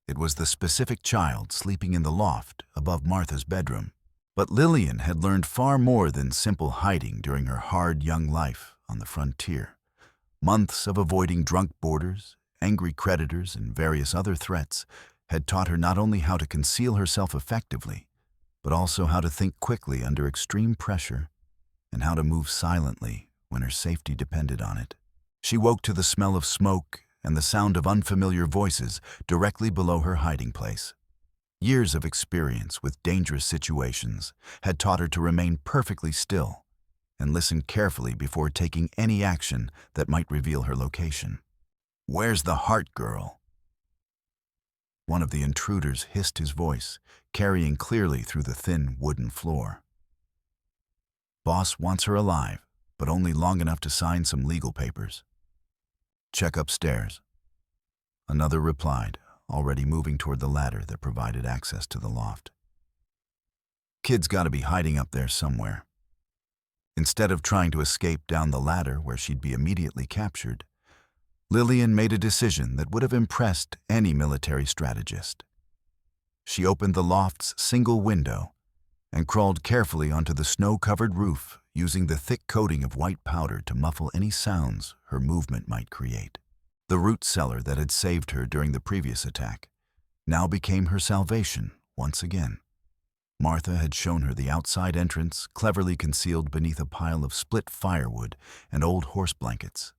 It was the specific child sleeping in the loft above Martha's bedroom. But Lillian had learned far more than simple hiding during her hard young life on the frontier. Months of avoiding drunk boarders, angry creditors, and various other threats had taught her not only how to conceal herself effectively, but also how to think quickly under extreme pressure and how to move silently when her safety depended on it. She woke to the smell of smoke and the sound of unfamiliar voices directly below her hiding place. Years of experience with dangerous situations had taught her to remain perfectly still and listen carefully before taking any action that might reveal her location. "Where's the heart girl?" One of the intruders hissed his voice, carrying clearly through the thin wooden floor. "Boss wants her alive, but only long enough to sign some legal papers." "Check upstairs," another replied, already moving toward the ladder that provided access to the loft. "Kid's got to be hiding up there somewhere." Instead of trying to escape down the ladder where she'd be immediately captured, Lillian made a decision that would have impressed any military strategist. She opened the loft's single window and crawled carefully onto the snow-covered roof, using the thick coating of white powder to muffle any sounds her movement might create. The root cellar that had saved her during the previous attack now became her salvation once again. Martha had shown her the outside entrance, cleverly concealed beneath a pile of split firewood and old horse blankets.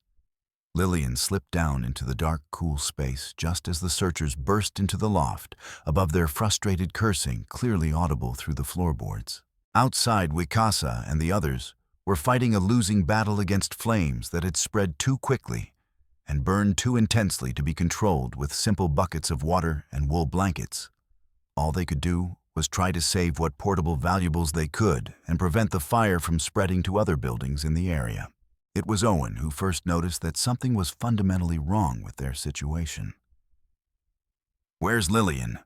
Lillian slipped down into the dark, cool space just as the searchers burst into the loft, above their frustrated cursing clearly audible through the floorboards. Outside, Wicasa and the others were fighting a losing battle against flames that had spread too quickly and burned too intensely to be controlled with simple buckets of water and wool blankets. All they could do was try to save what portable valuables they could and prevent the fire from spreading to other buildings in the area. It was Owen who first noticed that something was fundamentally wrong with their situation. "Where's Lillian?"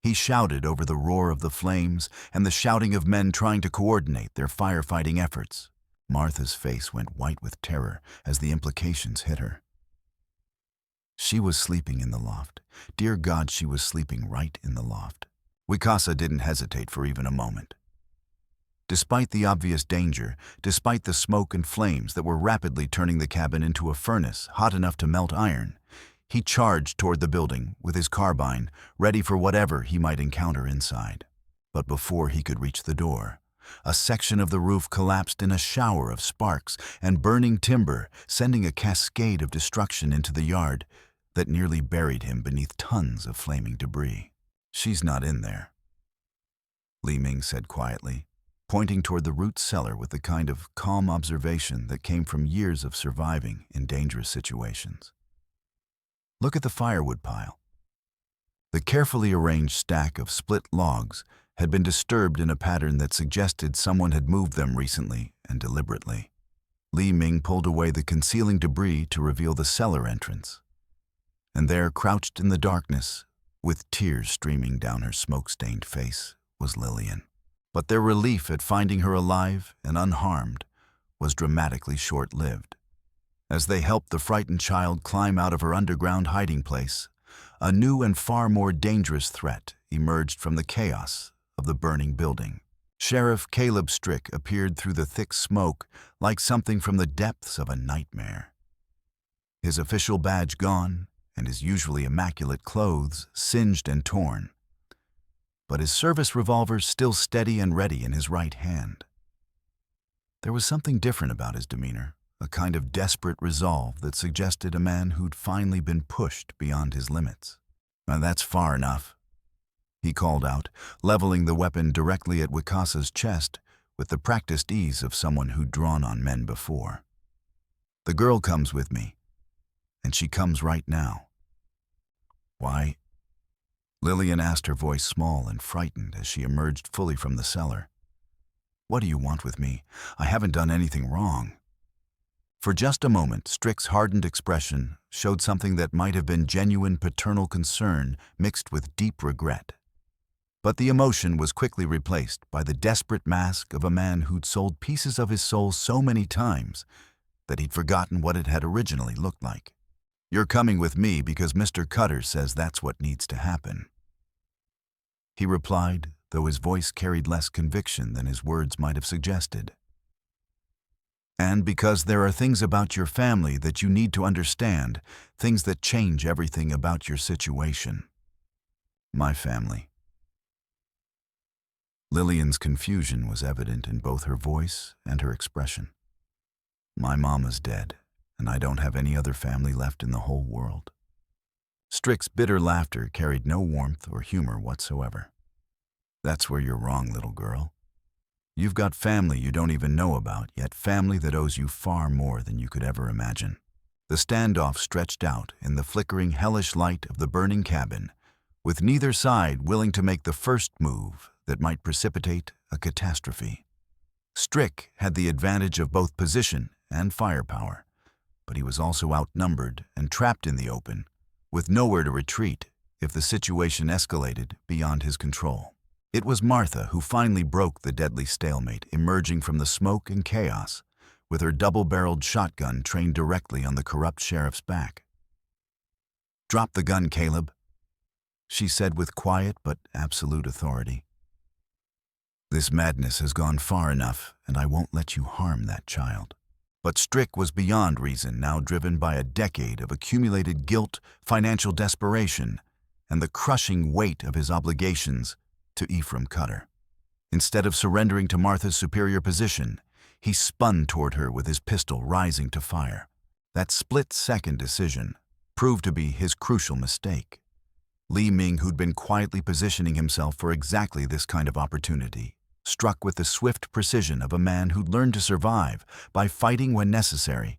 He shouted over the roar of the flames and the shouting of men trying to coordinate their firefighting efforts. Martha's face went white with terror as the implications hit her. She was sleeping in the loft. Dear God, she was sleeping right in the loft. Wicasa didn't hesitate for even a moment. Despite the obvious danger, despite the smoke and flames that were rapidly turning the cabin into a furnace hot enough to melt iron, he charged toward the building with his carbine, ready for whatever he might encounter inside. But before he could reach the door, a section of the roof collapsed in a shower of sparks and burning timber, sending a cascade of destruction into the yard that nearly buried him beneath tons of flaming debris. "She's not in there," Li Ming said quietly, pointing toward the root cellar with the kind of calm observation that came from years of surviving in dangerous situations. "Look at the firewood pile." The carefully arranged stack of split logs had been disturbed in a pattern that suggested someone had moved them recently and deliberately. Li Ming pulled away the concealing debris to reveal the cellar entrance. And there, crouched in the darkness, with tears streaming down her smoke-stained face, was Lillian. But their relief at finding her alive and unharmed was dramatically short-lived. As they helped the frightened child climb out of her underground hiding place, a new and far more dangerous threat emerged from the chaos of the burning building. Sheriff Caleb Strick appeared through the thick smoke like something from the depths of a nightmare. His official badge gone, and his usually immaculate clothes singed and torn, but his service revolver still steady and ready in his right hand. There was something different about his demeanor, a kind of desperate resolve that suggested a man who'd finally been pushed beyond his limits. "Now that's far enough," he called out, leveling the weapon directly at Wicasa's chest with the practiced ease of someone who'd drawn on men before. "The girl comes with me, and she comes right now." "Why?" Lillian asked, her voice small and frightened as she emerged fully from the cellar. "What do you want with me? I haven't done anything wrong." For just a moment, Strick's hardened expression showed something that might have been genuine paternal concern mixed with deep regret. But the emotion was quickly replaced by the desperate mask of a man who'd sold pieces of his soul so many times that he'd forgotten what it had originally looked like. "You're coming with me because Mr. Cutter says that's what needs to happen," he replied, though his voice carried less conviction than his words might have suggested. "And because there are things about your family that you need to understand, things that change everything about your situation." "My family." Lillian's confusion was evident in both her voice and her expression. "My mama's dead, and I don't have any other family left in the whole world." Strick's bitter laughter carried no warmth or humor whatsoever. "That's where you're wrong, little girl. You've got family you don't even know about, yet family that owes you far more than you could ever imagine." The standoff stretched out in the flickering, hellish light of the burning cabin, with neither side willing to make the first move that might precipitate a catastrophe. Strick had the advantage of both position and firepower, but he was also outnumbered and trapped in the open, with nowhere to retreat if the situation escalated beyond his control. It was Martha who finally broke the deadly stalemate emerging from the smoke and chaos, with her double-barreled shotgun trained directly on the corrupt sheriff's back. "Drop the gun, Caleb," she said with quiet but absolute authority. "This madness has gone far enough, and I won't let you harm that child." But Strick was beyond reason, now driven by a decade of accumulated guilt, financial desperation, and the crushing weight of his obligations to Ephraim Cutter. Instead of surrendering to Martha's superior position, he spun toward her with his pistol rising to fire. That split-second decision proved to be his crucial mistake. Li Ming, who'd been quietly positioning himself for exactly this kind of opportunity, struck with the swift precision of a man who'd learned to survive by fighting when necessary,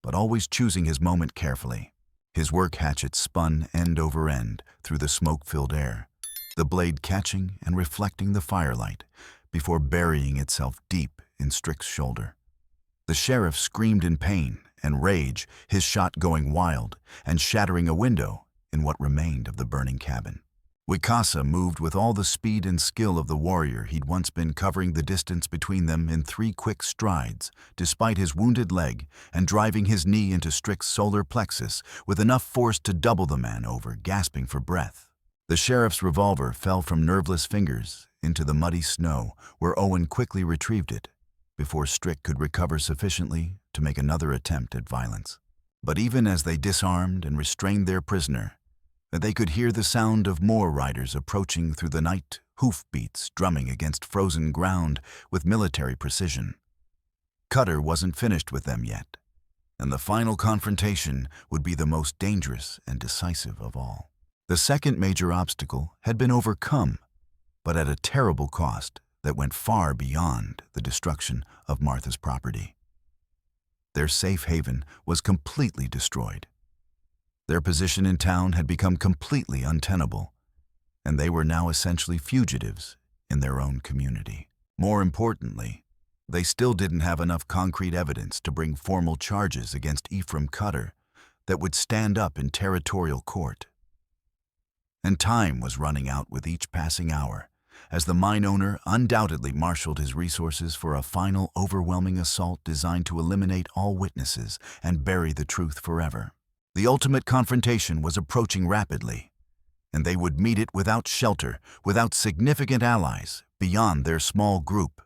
but always choosing his moment carefully. His work hatchet spun end over end through the smoke-filled air, the blade catching and reflecting the firelight before burying itself deep in Strick's shoulder. The sheriff screamed in pain and rage, his shot going wild and shattering a window in what remained of the burning cabin. Wicasa moved with all the speed and skill of the warrior he'd once been, covering the distance between them in 3 quick strides, despite his wounded leg, and driving his knee into Strick's solar plexus with enough force to double the man over, gasping for breath. The sheriff's revolver fell from nerveless fingers into the muddy snow, where Owen quickly retrieved it, before Strick could recover sufficiently to make another attempt at violence. But even as they disarmed and restrained their prisoner, they could hear the sound of more riders approaching through the night, hoofbeats drumming against frozen ground with military precision. Cutter wasn't finished with them yet, and the final confrontation would be the most dangerous and decisive of all. The second major obstacle had been overcome, but at a terrible cost that went far beyond the destruction of Martha's property. Their safe haven was completely destroyed. Their position in town had become completely untenable, and they were now essentially fugitives in their own community. More importantly, they still didn't have enough concrete evidence to bring formal charges against Ephraim Cutter that would stand up in territorial court. And time was running out with each passing hour, as the mine owner undoubtedly marshaled his resources for a final overwhelming assault designed to eliminate all witnesses and bury the truth forever. The ultimate confrontation was approaching rapidly, and they would meet it without shelter, without significant allies beyond their small group,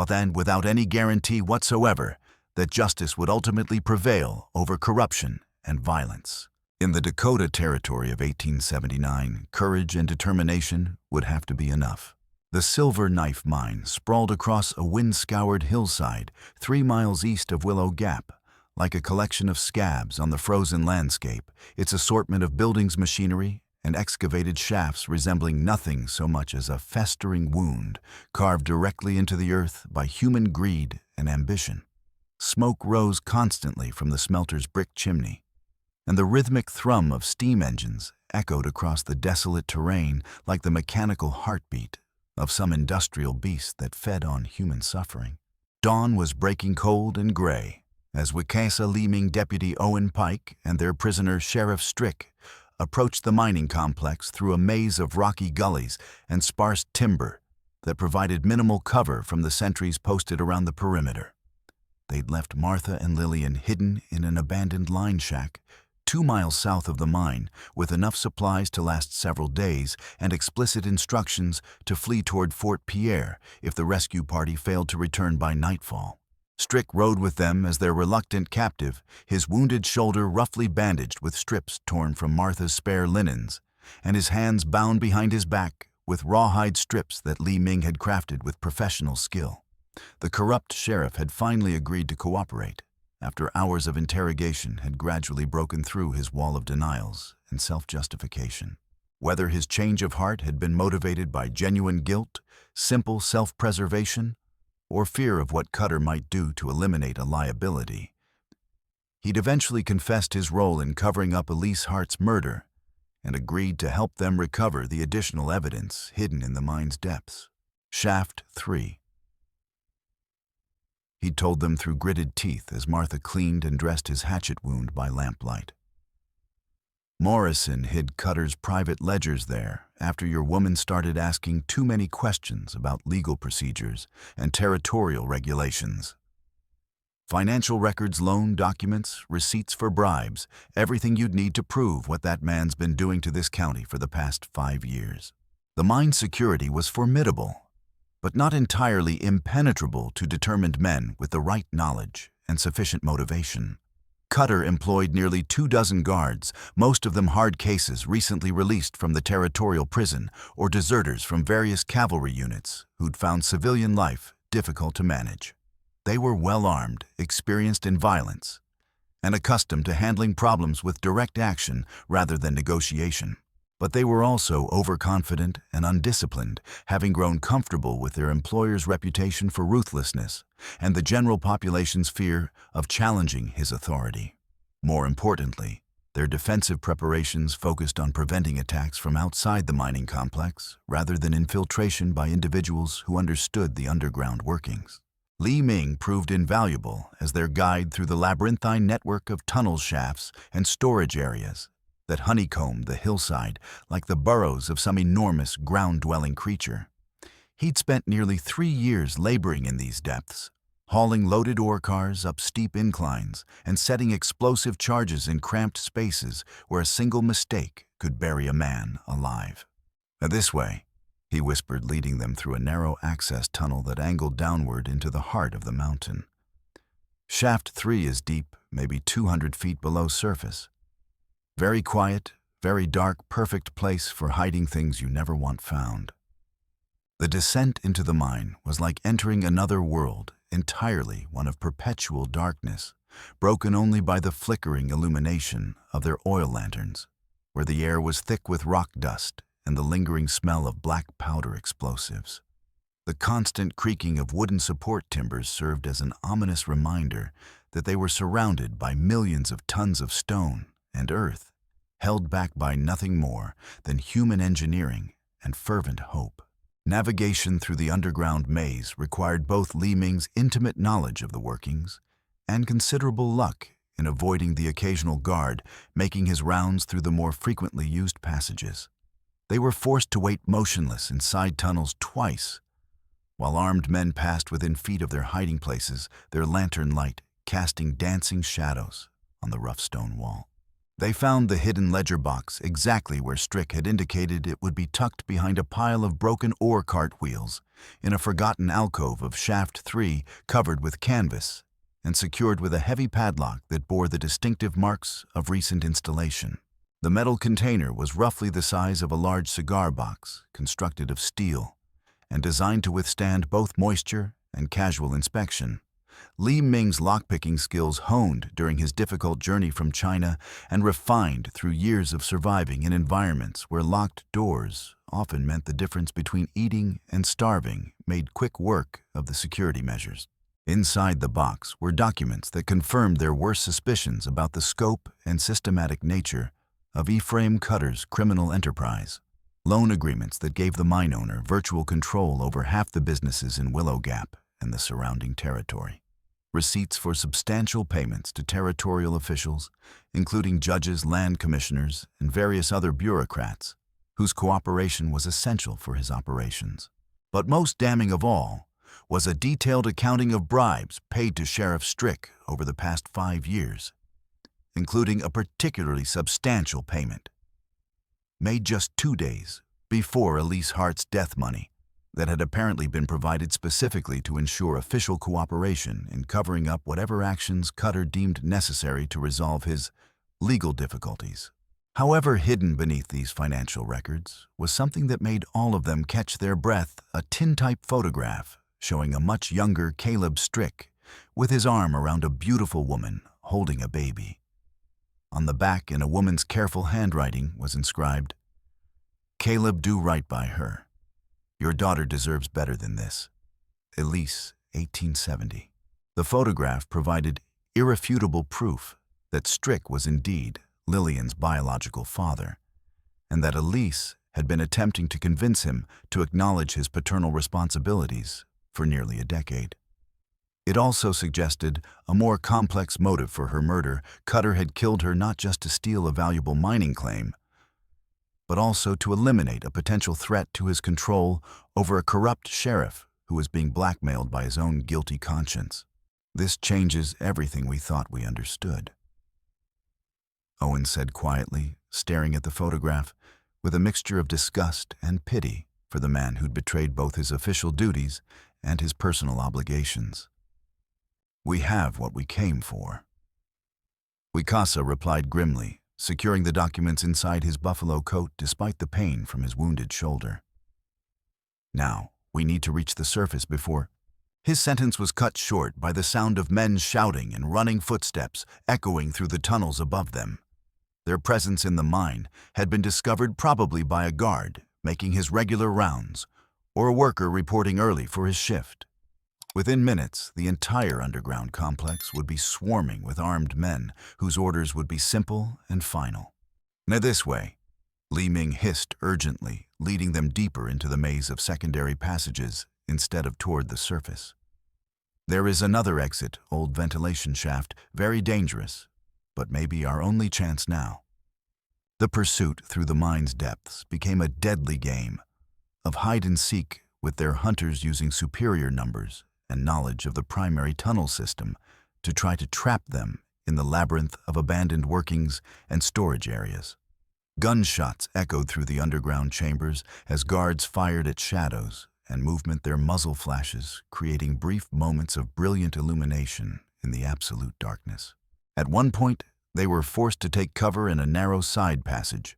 and without any guarantee whatsoever that justice would ultimately prevail over corruption and violence. In the Dakota Territory of 1879, courage and determination would have to be enough. The Silver Knife Mine sprawled across a wind-scoured hillside 3 miles east of Willow Gap, like a collection of scabs on the frozen landscape, its assortment of buildings, machinery, and excavated shafts resembling nothing so much as a festering wound carved directly into the earth by human greed and ambition. Smoke rose constantly from the smelter's brick chimney, and the rhythmic thrum of steam engines echoed across the desolate terrain like the mechanical heartbeat of some industrial beast that fed on human suffering. Dawn was breaking cold and gray as Wicasa Li Deputy Owen Pike and their prisoner Sheriff Strick approached the mining complex through a maze of rocky gullies and sparse timber that provided minimal cover from the sentries posted around the perimeter. They'd left Martha and Lillian hidden in an abandoned line shack 2 miles south of the mine, with enough supplies to last several days and explicit instructions to flee toward Fort Pierre if the rescue party failed to return by nightfall. Strick rode with them as their reluctant captive, his wounded shoulder roughly bandaged with strips torn from Martha's spare linens, and his hands bound behind his back with rawhide strips that Li Ming had crafted with professional skill. The corrupt sheriff had finally agreed to cooperate, after hours of interrogation had gradually broken through his wall of denials and self-justification. Whether his change of heart had been motivated by genuine guilt, simple self-preservation, or fear of what Cutter might do to eliminate a liability, he'd eventually confessed his role in covering up Elise Hart's murder and agreed to help them recover the additional evidence hidden in the mine's depths. Shaft 3. He'd told them through gritted teeth as Martha cleaned and dressed his hatchet wound by lamplight. Morrison hid Cutter's private ledgers there after your woman started asking too many questions about legal procedures and territorial regulations. Financial records, loan documents, receipts for bribes, everything you'd need to prove what that man's been doing to this county for the past 5 years. The mine's security was formidable, but not entirely impenetrable to determined men with the right knowledge and sufficient motivation. Cutter employed nearly 24 guards, most of them hard cases recently released from the territorial prison or deserters from various cavalry units who'd found civilian life difficult to manage. They were well-armed, experienced in violence, and accustomed to handling problems with direct action rather than negotiation. But they were also overconfident and undisciplined, having grown comfortable with their employer's reputation for ruthlessness and the general population's fear of challenging his authority. More importantly, their defensive preparations focused on preventing attacks from outside the mining complex rather than infiltration by individuals who understood the underground workings. Li Ming proved invaluable as their guide through the labyrinthine network of tunnel shafts and storage areas that honeycombed the hillside like the burrows of some enormous ground-dwelling creature. He'd spent nearly 3 years laboring in these depths, hauling loaded ore cars up steep inclines and setting explosive charges in cramped spaces where a single mistake could bury a man alive. This way, he whispered, leading them through a narrow access tunnel that angled downward into the heart of the mountain. Shaft 3 is deep, maybe 200 feet below surface. Very quiet, very dark, perfect place for hiding things you never want found. The descent into the mine was like entering another world, entirely one of perpetual darkness, broken only by the flickering illumination of their oil lanterns, where the air was thick with rock dust and the lingering smell of black powder explosives. The constant creaking of wooden support timbers served as an ominous reminder that they were surrounded by millions of tons of stone and earth, held back by nothing more than human engineering and fervent hope. Navigation through the underground maze required both Li Ming's intimate knowledge of the workings and considerable luck in avoiding the occasional guard making his rounds through the more frequently used passages. They were forced to wait motionless in side tunnels twice, while armed men passed within feet of their hiding places, their lantern light casting dancing shadows on the rough stone wall. They found the hidden ledger box exactly where Strick had indicated it would be, tucked behind a pile of broken ore cart wheels in a forgotten alcove of shaft 3 covered with canvas and secured with a heavy padlock that bore the distinctive marks of recent installation. The metal container was roughly the size of a large cigar box, constructed of steel, and designed to withstand both moisture and casual inspection. Li Ming's lockpicking skills, honed during his difficult journey from China and refined through years of surviving in environments where locked doors often meant the difference between eating and starving, made quick work of the security measures. Inside the box were documents that confirmed their worst suspicions about the scope and systematic nature of Ephraim Cutter's criminal enterprise. Loan agreements that gave the mine owner virtual control over half the businesses in Willow Gap and the surrounding territory. Receipts for substantial payments to territorial officials, including judges, land commissioners, and various other bureaucrats, whose cooperation was essential for his operations. But most damning of all was a detailed accounting of bribes paid to Sheriff Strick over the past 5 years, including a particularly substantial payment, made just 2 days before Elise Hart's death money, that had apparently been provided specifically to ensure official cooperation in covering up whatever actions Cutter deemed necessary to resolve his legal difficulties. However, hidden beneath these financial records was something that made all of them catch their breath: a tintype photograph showing a much younger Caleb Strick with his arm around a beautiful woman holding a baby. On the back, in a woman's careful handwriting, was inscribed, "Caleb, do right by her. Your daughter deserves better than this. Elise, 1870. The photograph provided irrefutable proof that Strick was indeed Lillian's biological father, and that Elise had been attempting to convince him to acknowledge his paternal responsibilities for nearly a decade. It also suggested a more complex motive for her murder. Cutter had killed her not just to steal a valuable mining claim, but also to eliminate a potential threat to his control over a corrupt sheriff who was being blackmailed by his own guilty conscience. This changes everything we thought we understood, Owen said quietly, staring at the photograph with a mixture of disgust and pity for the man who'd betrayed both his official duties and his personal obligations. We have what we came for. Wicasa replied grimly, securing the documents inside his buffalo coat despite the pain from his wounded shoulder. Now, we need to reach the surface before... His sentence was cut short by the sound of men shouting and running footsteps echoing through the tunnels above them. Their presence in the mine had been discovered probably by a guard making his regular rounds, or a worker reporting early for his shift. Within minutes, the entire underground complex would be swarming with armed men whose orders would be simple and final. Now this way, Li Ming hissed urgently, leading them deeper into the maze of secondary passages instead of toward the surface. There is another exit, old ventilation shaft, very dangerous, but maybe our only chance now. The pursuit through the mine's depths became a deadly game of hide-and-seek, with their hunters using superior numbers and knowledge of the primary tunnel system to try to trap them in the labyrinth of abandoned workings and storage areas. Gunshots echoed through the underground chambers as guards fired at shadows and movement their muzzle flashes, creating brief moments of brilliant illumination in the absolute darkness. At one point, they were forced to take cover in a narrow side passage,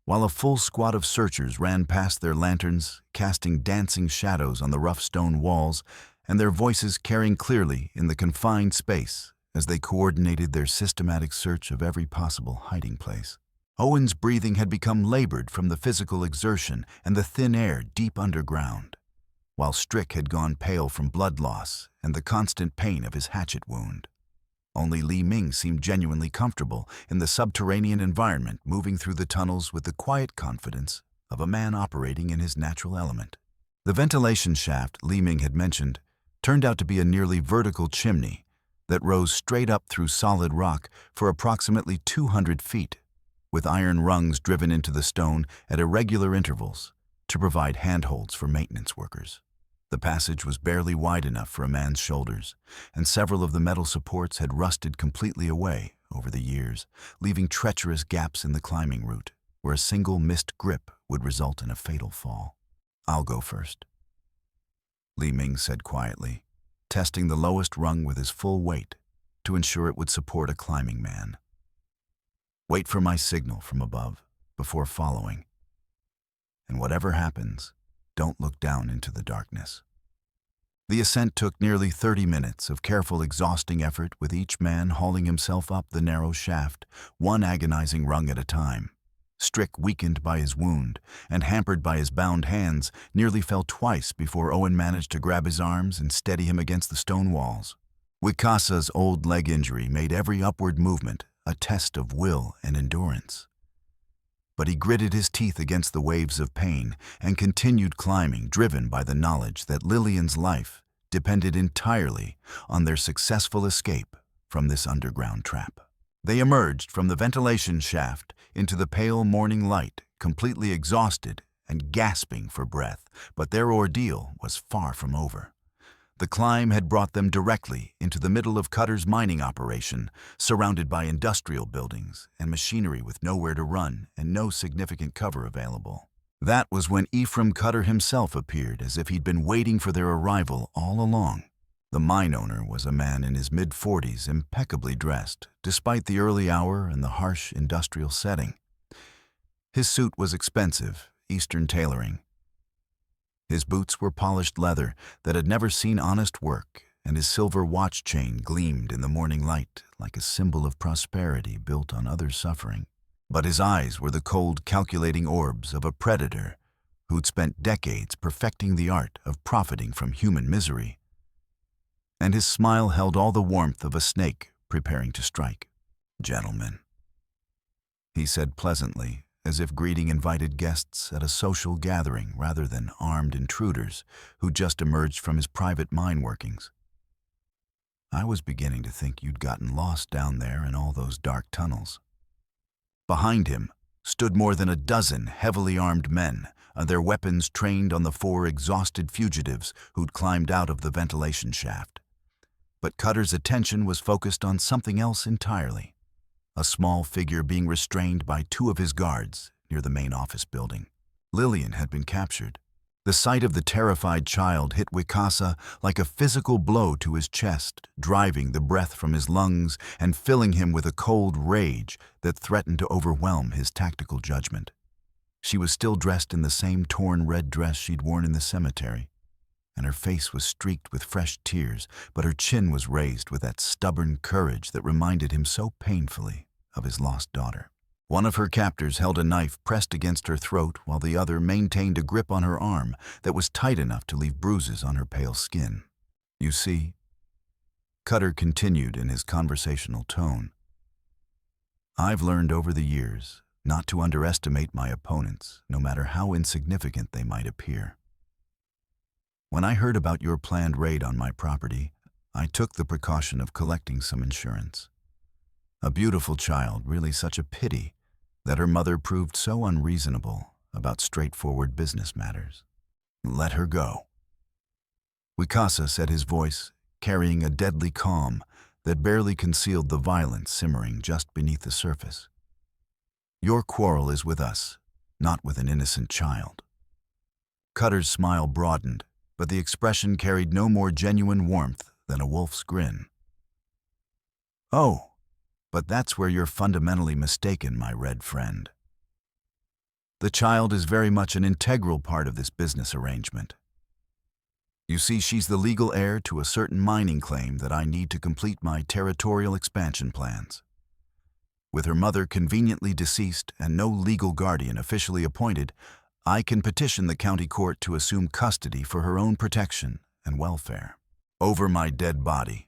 while a full squad of searchers ran past their lanterns, casting dancing shadows on the rough stone walls, and their voices carrying clearly in the confined space as they coordinated their systematic search of every possible hiding place. Owen's breathing had become labored from the physical exertion and the thin air deep underground, while Strick had gone pale from blood loss and the constant pain of his hatchet wound. Only Li Ming seemed genuinely comfortable in the subterranean environment, moving through the tunnels with the quiet confidence of a man operating in his natural element. The ventilation shaft Li Ming had mentioned turned out to be a nearly vertical chimney that rose straight up through solid rock for approximately 200 feet, with iron rungs driven into the stone at irregular intervals to provide handholds for maintenance workers. The passage was barely wide enough for a man's shoulders, and several of the metal supports had rusted completely away over the years, leaving treacherous gaps in the climbing route, where a single missed grip would result in a fatal fall. "I'll go first," Li Ming said quietly, testing the lowest rung with his full weight to ensure it would support a climbing man. "Wait for my signal from above before following. And whatever happens, don't look down into the darkness." The ascent took nearly 30 minutes of careful, exhausting effort, with each man hauling himself up the narrow shaft, one agonizing rung at a time. Strick, weakened by his wound and hampered by his bound hands, nearly fell twice before Owen managed to grab his arms and steady him against the stone walls. Wicasa's old leg injury made every upward movement a test of will and endurance. But he gritted his teeth against the waves of pain and continued climbing, driven by the knowledge that Lillian's life depended entirely on their successful escape from this underground trap. They emerged from the ventilation shaft into the pale morning light, completely exhausted and gasping for breath, but their ordeal was far from over. The climb had brought them directly into the middle of Cutter's mining operation, surrounded by industrial buildings and machinery with nowhere to run and no significant cover available. That was when Ephraim Cutter himself appeared, as if he'd been waiting for their arrival all along. The mine owner was a man in his mid-40s, impeccably dressed, despite the early hour and the harsh industrial setting. His suit was expensive, Eastern tailoring. His boots were polished leather that had never seen honest work, and his silver watch chain gleamed in the morning light like a symbol of prosperity built on others' suffering. But his eyes were the cold, calculating orbs of a predator who'd spent decades perfecting the art of profiting from human misery. And his smile held all the warmth of a snake preparing to strike. "Gentlemen," he said pleasantly, as if greeting invited guests at a social gathering rather than armed intruders who just emerged from his private mine workings. "I was beginning to think you'd gotten lost down there in all those dark tunnels." Behind him stood more than a dozen heavily armed men, their weapons trained on the 4 exhausted fugitives who'd climbed out of the ventilation shaft. But Cutter's attention was focused on something else entirely. A small figure being restrained by two of his guards near the main office building. Lillian had been captured. The sight of the terrified child hit Wicasa like a physical blow to his chest, driving the breath from his lungs and filling him with a cold rage that threatened to overwhelm his tactical judgment. She was still dressed in the same torn red dress she'd worn in the cemetery, and her face was streaked with fresh tears, but her chin was raised with that stubborn courage that reminded him so painfully of his lost daughter. One of her captors held a knife pressed against her throat while the other maintained a grip on her arm that was tight enough to leave bruises on her pale skin. "You see," Cutter continued in his conversational tone, "I've learned over the years not to underestimate my opponents, no matter how insignificant they might appear. When I heard about your planned raid on my property, I took the precaution of collecting some insurance. A beautiful child, really such a pity that her mother proved so unreasonable about straightforward business matters. Let her go." Wicasa said, his voice carrying a deadly calm that barely concealed the violence simmering just beneath the surface. "Your quarrel is with us, not with an innocent child." Cutter's smile broadened, but the expression carried no more genuine warmth than a wolf's grin. "Oh, but that's where you're fundamentally mistaken, my red friend. The child is very much an integral part of this business arrangement. You see, she's the legal heir to a certain mining claim that I need to complete my territorial expansion plans. With her mother conveniently deceased and no legal guardian officially appointed, I can petition the county court to assume custody for her own protection and welfare over my dead body."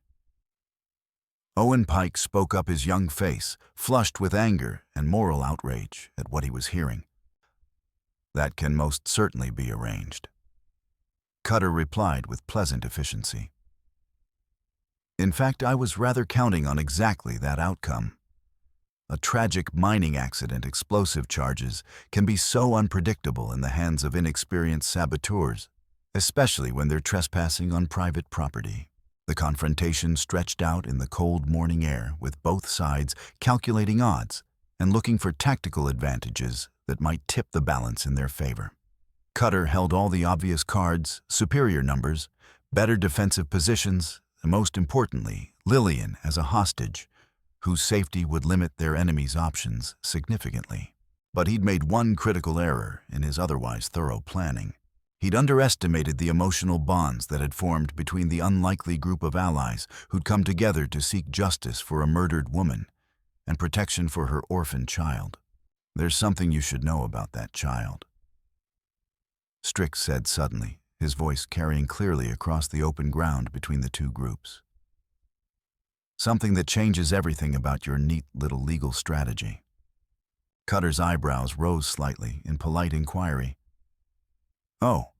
Owen Pike spoke up, his young face flushed with anger and moral outrage at what he was hearing. "That can most certainly be arranged," Cutter replied with pleasant efficiency. "In fact, I was rather counting on exactly that outcome. A tragic mining accident, explosive charges, can be so unpredictable in the hands of inexperienced saboteurs, especially when they're trespassing on private property." The confrontation stretched out in the cold morning air, with both sides calculating odds and looking for tactical advantages that might tip the balance in their favor. Cutter held all the obvious cards: superior numbers, better defensive positions, and most importantly, Lillian as a hostage, whose safety would limit their enemy's options significantly. But he'd made one critical error in his otherwise thorough planning. He'd underestimated the emotional bonds that had formed between the unlikely group of allies who'd come together to seek justice for a murdered woman and protection for her orphaned child. "There's something you should know about that child," Strick said suddenly, his voice carrying clearly across the open ground between the two groups. "Something that changes everything about your neat little legal strategy." Cutter's eyebrows rose slightly in polite inquiry. "Oh,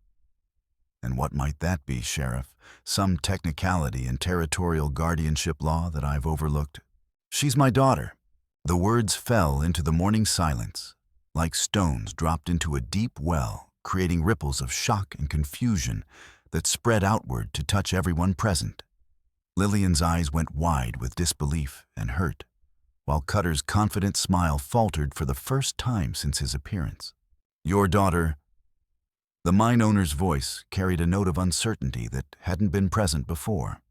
and what might that be, Sheriff? Some technicality in territorial guardianship law that I've overlooked?" "She's my daughter." The words fell into the morning silence, like stones dropped into a deep well, creating ripples of shock and confusion that spread outward to touch everyone present. Lillian's eyes went wide with disbelief and hurt, while Cutter's confident smile faltered for the first time since his appearance. "Your daughter—" The mine owner's voice carried a note of uncertainty that hadn't been present before.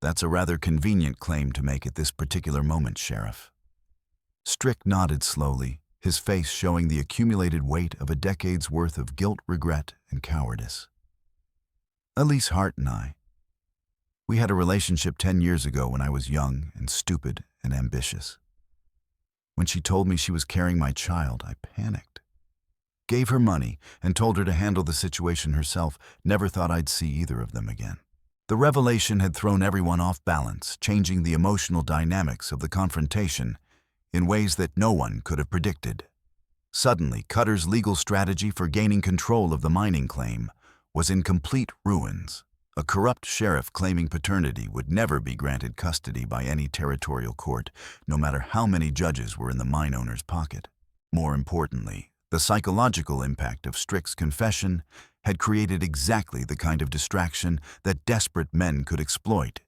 "That's a rather convenient claim to make at this particular moment, Sheriff." Strick nodded slowly, his face showing the accumulated weight of a decade's worth of guilt, regret, and cowardice. "Elise Hart and I. We had a relationship 10 years ago when I was young and stupid and ambitious. When she told me she was carrying my child, I panicked. Gave her money and told her to handle the situation herself. Never thought I'd see either of them again." The revelation had thrown everyone off balance, changing the emotional dynamics of the confrontation in ways that no one could have predicted. Suddenly, Cutter's legal strategy for gaining control of the mining claim was in complete ruins. A corrupt sheriff claiming paternity would never be granted custody by any territorial court, no matter how many judges were in the mine owner's pocket. More importantly, the psychological impact of Strick's confession had created exactly the kind of distraction that desperate men could exploit.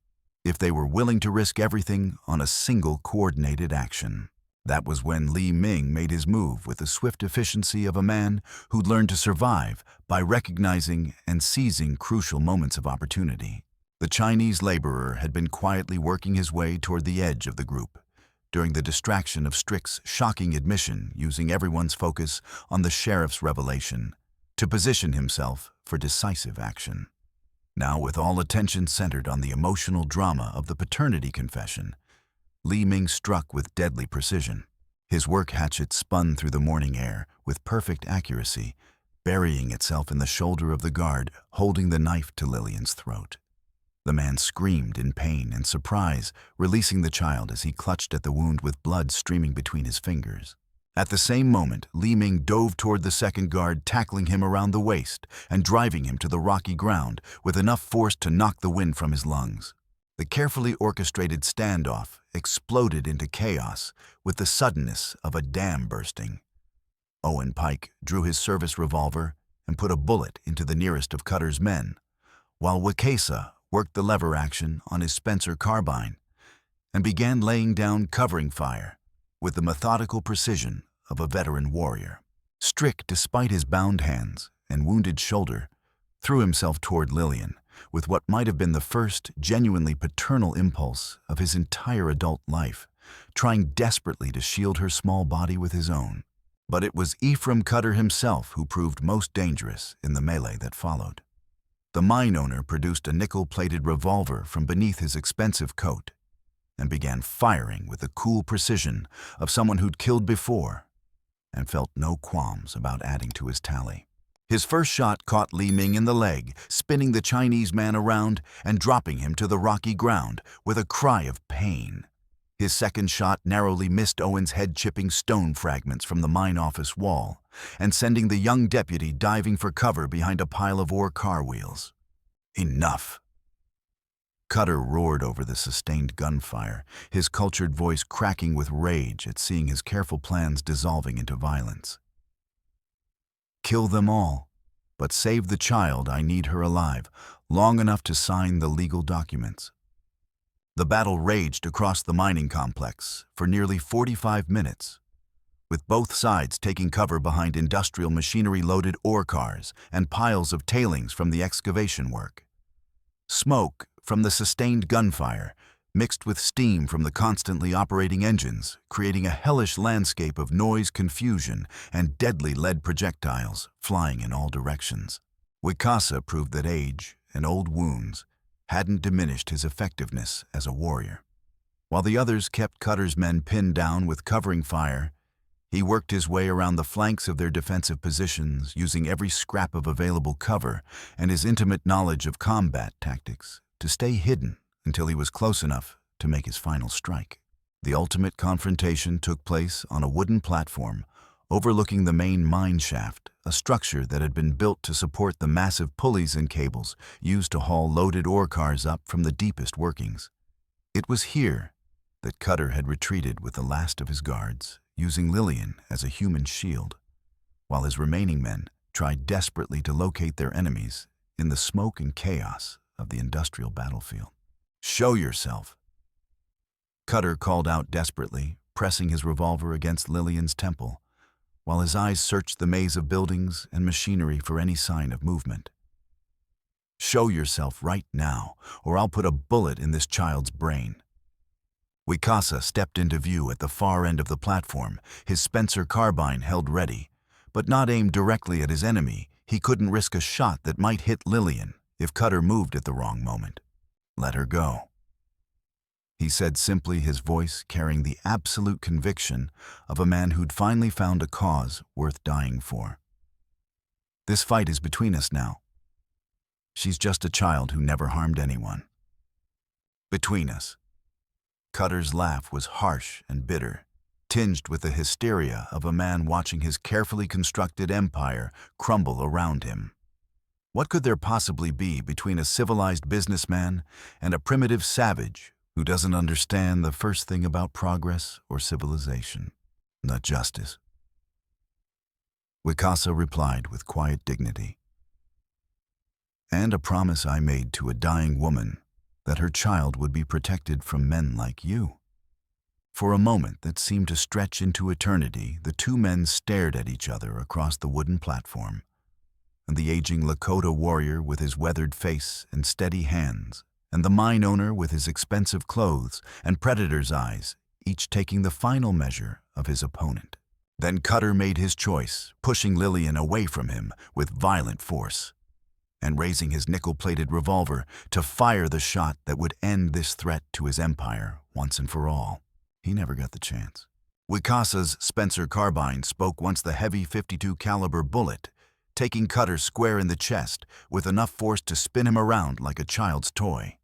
if they were willing to risk everything on a single coordinated action. That was when Li Ming made his move with the swift efficiency of a man who'd learned to survive by recognizing and seizing crucial moments of opportunity. The Chinese laborer had been quietly working his way toward the edge of the group, during the distraction of Strick's shocking admission, using everyone's focus on the sheriff's revelation to position himself for decisive action. Now, with all attention centered on the emotional drama of the paternity confession, Li Ming struck with deadly precision. His work hatchet spun through the morning air with perfect accuracy, burying itself in the shoulder of the guard holding the knife to Lillian's throat. The man screamed in pain and surprise, releasing the child as he clutched at the wound with blood streaming between his fingers. At the same moment, Li Ming dove toward the second guard, tackling him around the waist and driving him to the rocky ground with enough force to knock the wind from his lungs. The carefully orchestrated standoff exploded into chaos with the suddenness of a dam bursting. Owen Pike drew his service revolver and put a bullet into the nearest of Cutter's men, while Wicasa worked the lever action on his Spencer carbine and began laying down covering fire with the methodical precision of a veteran warrior. Strick, despite his bound hands and wounded shoulder, threw himself toward Lillian with what might have been the first genuinely paternal impulse of his entire adult life, trying desperately to shield her small body with his own. But it was Ephraim Cutter himself who proved most dangerous in the melee that followed. The mine owner produced a nickel-plated revolver from beneath his expensive coat and began firing with the cool precision of someone who'd killed before and felt no qualms about adding to his tally. His first shot caught Li Ming in the leg, spinning the Chinese man around and dropping him to the rocky ground with a cry of pain. His second shot narrowly missed Owen's head, chipping stone fragments from the mine office wall and sending the young deputy diving for cover behind a pile of ore car wheels. Enough! Cutter roared over the sustained gunfire, his cultured voice cracking with rage at seeing his careful plans dissolving into violence. Kill them all, but save the child. I need her alive, long enough to sign the legal documents. The battle raged across the mining complex for nearly 45 minutes, with both sides taking cover behind industrial machinery-loaded ore cars and piles of tailings from the excavation work. Smoke from the sustained gunfire mixed with steam from the constantly operating engines, creating a hellish landscape of noise, confusion, and deadly lead projectiles flying in all directions. Wicasa proved that age and old wounds hadn't diminished his effectiveness as a warrior. While the others kept Cutter's men pinned down with covering fire, he worked his way around the flanks of their defensive positions, using every scrap of available cover and his intimate knowledge of combat tactics to stay hidden until he was close enough to make his final strike. The ultimate confrontation took place on a wooden platform overlooking the main mine shaft, a structure that had been built to support the massive pulleys and cables used to haul loaded ore cars up from the deepest workings. It was here that Cutter had retreated with the last of his guards, using Lillian as a human shield, while his remaining men tried desperately to locate their enemies in the smoke and chaos of the industrial battlefield. "Show yourself!" Cutter called out desperately, pressing his revolver against Lillian's temple, while his eyes searched the maze of buildings and machinery for any sign of movement. "Show yourself right now, or I'll put a bullet in this child's brain." Wicasa stepped into view at the far end of the platform, his Spencer carbine held ready, but not aimed directly at his enemy. He couldn't risk a shot that might hit Lillian if Cutter moved at the wrong moment. "Let her go," he said simply, his voice carrying the absolute conviction of a man who'd finally found a cause worth dying for. "This fight is between us now. She's just a child who never harmed anyone. Between us." Cutter's laugh was harsh and bitter, tinged with the hysteria of a man watching his carefully constructed empire crumble around him. What could there possibly be between a civilized businessman and a primitive savage who doesn't understand the first thing about progress or civilization? Not justice. Wicasa replied with quiet dignity. "And a promise I made to a dying woman that her child would be protected from men like you. For a moment that seemed to stretch into eternity, the two men stared at each other across the wooden platform, and the aging Lakota warrior with his weathered face and steady hands, and the mine owner with his expensive clothes and predator's eyes, each taking the final measure of his opponent. Then Cutter made his choice, pushing Lillian away from him with violent force, and raising his nickel-plated revolver to fire the shot that would end this threat to his empire once and for all. He never got the chance. Wicasa's Spencer carbine spoke once the heavy .52 caliber bullet, taking Cutter square in the chest with enough force to spin him around like a child's toy.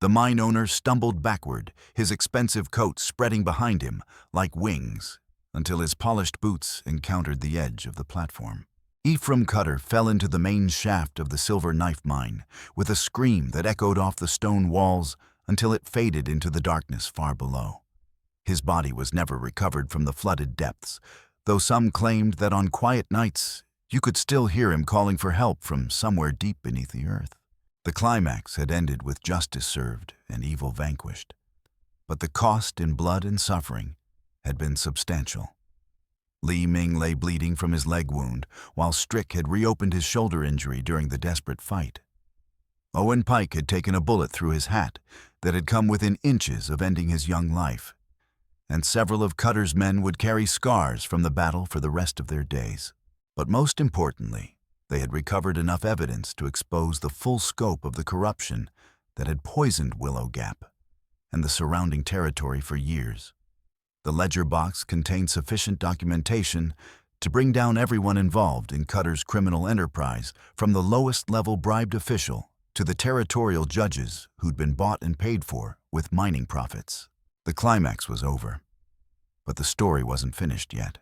The mine owner stumbled backward, his expensive coat spreading behind him like wings, until his polished boots encountered the edge of the platform. Ephraim Cutter fell into the main shaft of the Silver Knife mine with a scream that echoed off the stone walls until it faded into the darkness far below. His body was never recovered from the flooded depths, though some claimed that on quiet nights you could still hear him calling for help from somewhere deep beneath the earth. The climax had ended with justice served and evil vanquished, but the cost in blood and suffering had been substantial. Li Ming lay bleeding from his leg wound, while Strick had reopened his shoulder injury during the desperate fight. Owen Pike had taken a bullet through his hat that had come within inches of ending his young life, and several of Cutter's men would carry scars from the battle for the rest of their days. But most importantly, they had recovered enough evidence to expose the full scope of the corruption that had poisoned Willow Gap and the surrounding territory for years. The ledger box contained sufficient documentation to bring down everyone involved in Cutter's criminal enterprise, from the lowest-level bribed official to the territorial judges who'd been bought and paid for with mining profits. The climax was over, but the story wasn't finished yet.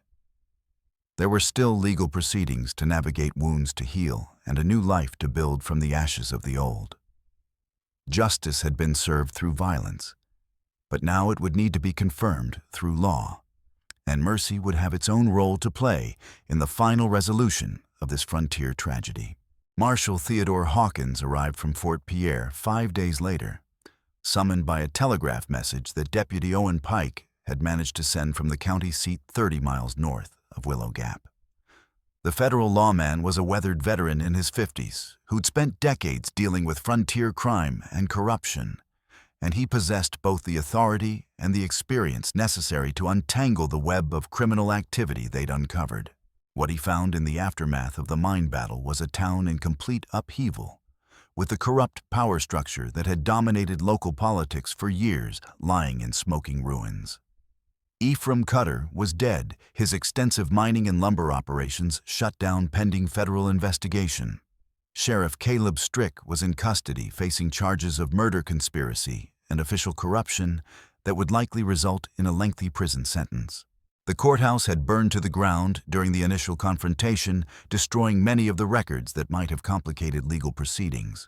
There were still legal proceedings to navigate wounds to heal and a new life to build from the ashes of the old. Justice had been served through violence, but now it would need to be confirmed through law, and mercy would have its own role to play in the final resolution of this frontier tragedy. Marshal Theodore Hawkins arrived from Fort Pierre 5 days later, summoned by a telegraph message that Deputy Owen Pike had managed to send from the county seat 30 miles north of Willow Gap. The federal lawman was a weathered veteran in his 50s who'd spent decades dealing with frontier crime and corruption, and he possessed both the authority and the experience necessary to untangle the web of criminal activity they'd uncovered. What he found in the aftermath of the mine battle was a town in complete upheaval, with the corrupt power structure that had dominated local politics for years lying in smoking ruins. Ephraim Cutter was dead, his extensive mining and lumber operations shut down pending federal investigation. Sheriff Caleb Strick was in custody facing charges of murder conspiracy and official corruption that would likely result in a lengthy prison sentence. The courthouse had burned to the ground during the initial confrontation, destroying many of the records that might have complicated legal proceedings.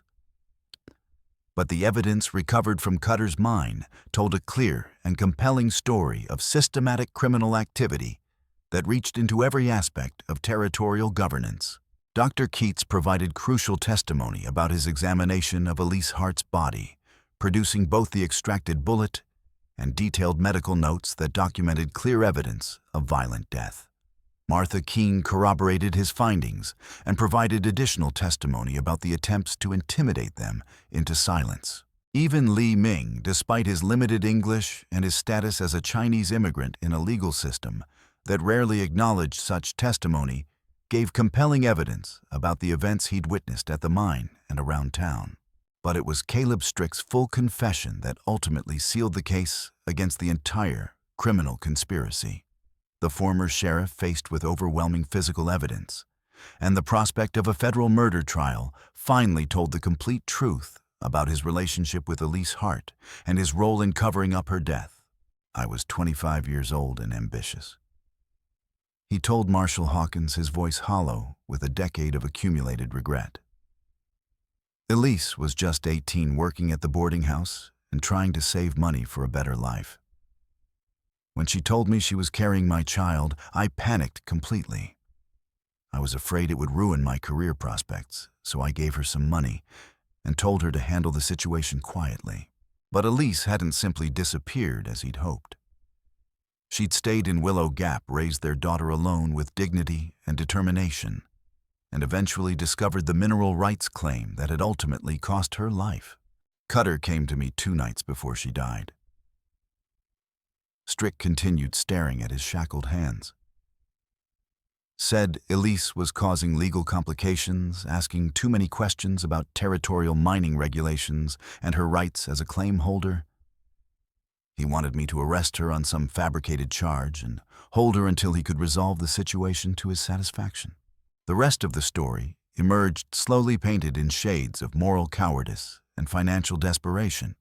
But the evidence recovered from Cutter's mine told a clear and compelling story of systematic criminal activity that reached into every aspect of territorial governance. Dr. Keats provided crucial testimony about his examination of Elise Hart's body, producing both the extracted bullet and detailed medical notes that documented clear evidence of violent death. Martha Keene corroborated his findings and provided additional testimony about the attempts to intimidate them into silence. Even Li Ming, despite his limited English and his status as a Chinese immigrant in a legal system that rarely acknowledged such testimony, gave compelling evidence about the events he'd witnessed at the mine and around town. But it was Caleb Strick's full confession that ultimately sealed the case against the entire criminal conspiracy. The former sheriff, faced with overwhelming physical evidence and the prospect of a federal murder trial, finally told the complete truth about his relationship with Elise Hart and his role in covering up her death. "I was 25 years old and ambitious," he told Marshal Hawkins, his voice hollow with a decade of accumulated regret. Elise was just 18, working at the boarding house and trying to save money for a better life. When she told me she was carrying my child, I panicked completely. I was afraid it would ruin my career prospects, so I gave her some money and told her to handle the situation quietly. But Elise hadn't simply disappeared as he'd hoped. She'd stayed in Willow Gap, raised their daughter alone with dignity and determination, and eventually discovered the mineral rights claim that had ultimately cost her life. Cutter came to me 2 nights before she died. Strick continued staring at his shackled hands. Said Elise was causing legal complications, asking too many questions about territorial mining regulations and her rights as a claim holder. He wanted me to arrest her on some fabricated charge and hold her until he could resolve the situation to his satisfaction. The rest of the story emerged slowly, painted in shades of moral cowardice and financial desperation.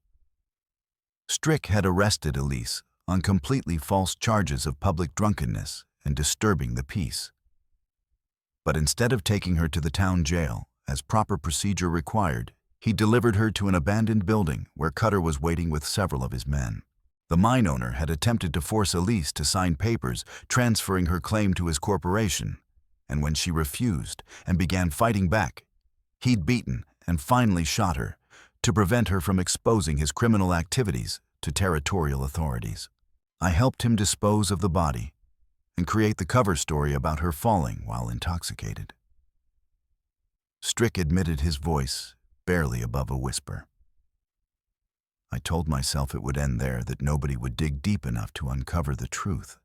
Strick had arrested Elise on completely false charges of public drunkenness and disturbing the peace. But instead of taking her to the town jail, as proper procedure required, he delivered her to an abandoned building where Cutter was waiting with several of his men. The mine owner had attempted to force Elise to sign papers transferring her claim to his corporation, and when she refused and began fighting back, he'd beaten and finally shot her to prevent her from exposing his criminal activities to territorial authorities. I helped him dispose of the body and create the cover story about her falling while intoxicated. Strick admitted, his voice barely above a whisper. I told myself it would end there, that nobody would dig deep enough to uncover the truth.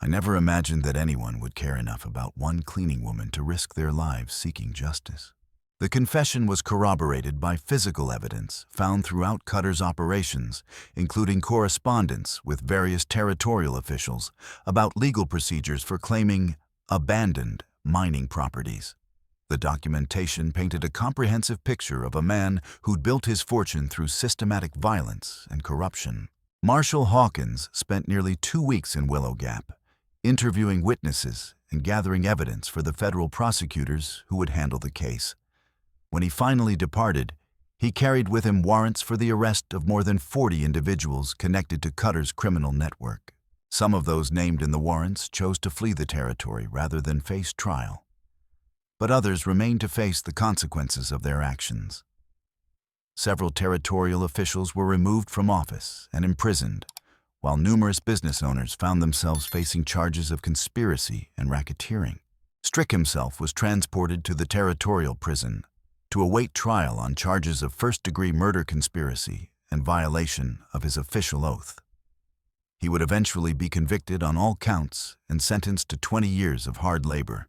I never imagined that anyone would care enough about one cleaning woman to risk their lives seeking justice. The confession was corroborated by physical evidence found throughout Cutter's operations, including correspondence with various territorial officials about legal procedures for claiming abandoned mining properties. The documentation painted a comprehensive picture of a man who'd built his fortune through systematic violence and corruption. Marshal Hawkins spent nearly 2 weeks in Willow Gap, interviewing witnesses and gathering evidence for the federal prosecutors who would handle the case. When he finally departed, he carried with him warrants for the arrest of more than 40 individuals connected to Cutter's criminal network. Some of those named in the warrants chose to flee the territory rather than face trial, but others remained to face the consequences of their actions. Several territorial officials were removed from office and imprisoned, while numerous business owners found themselves facing charges of conspiracy and racketeering. Strick himself was transported to the territorial prison to await trial on charges of first-degree murder conspiracy and violation of his official oath. He would eventually be convicted on all counts and sentenced to 20 years of hard labor,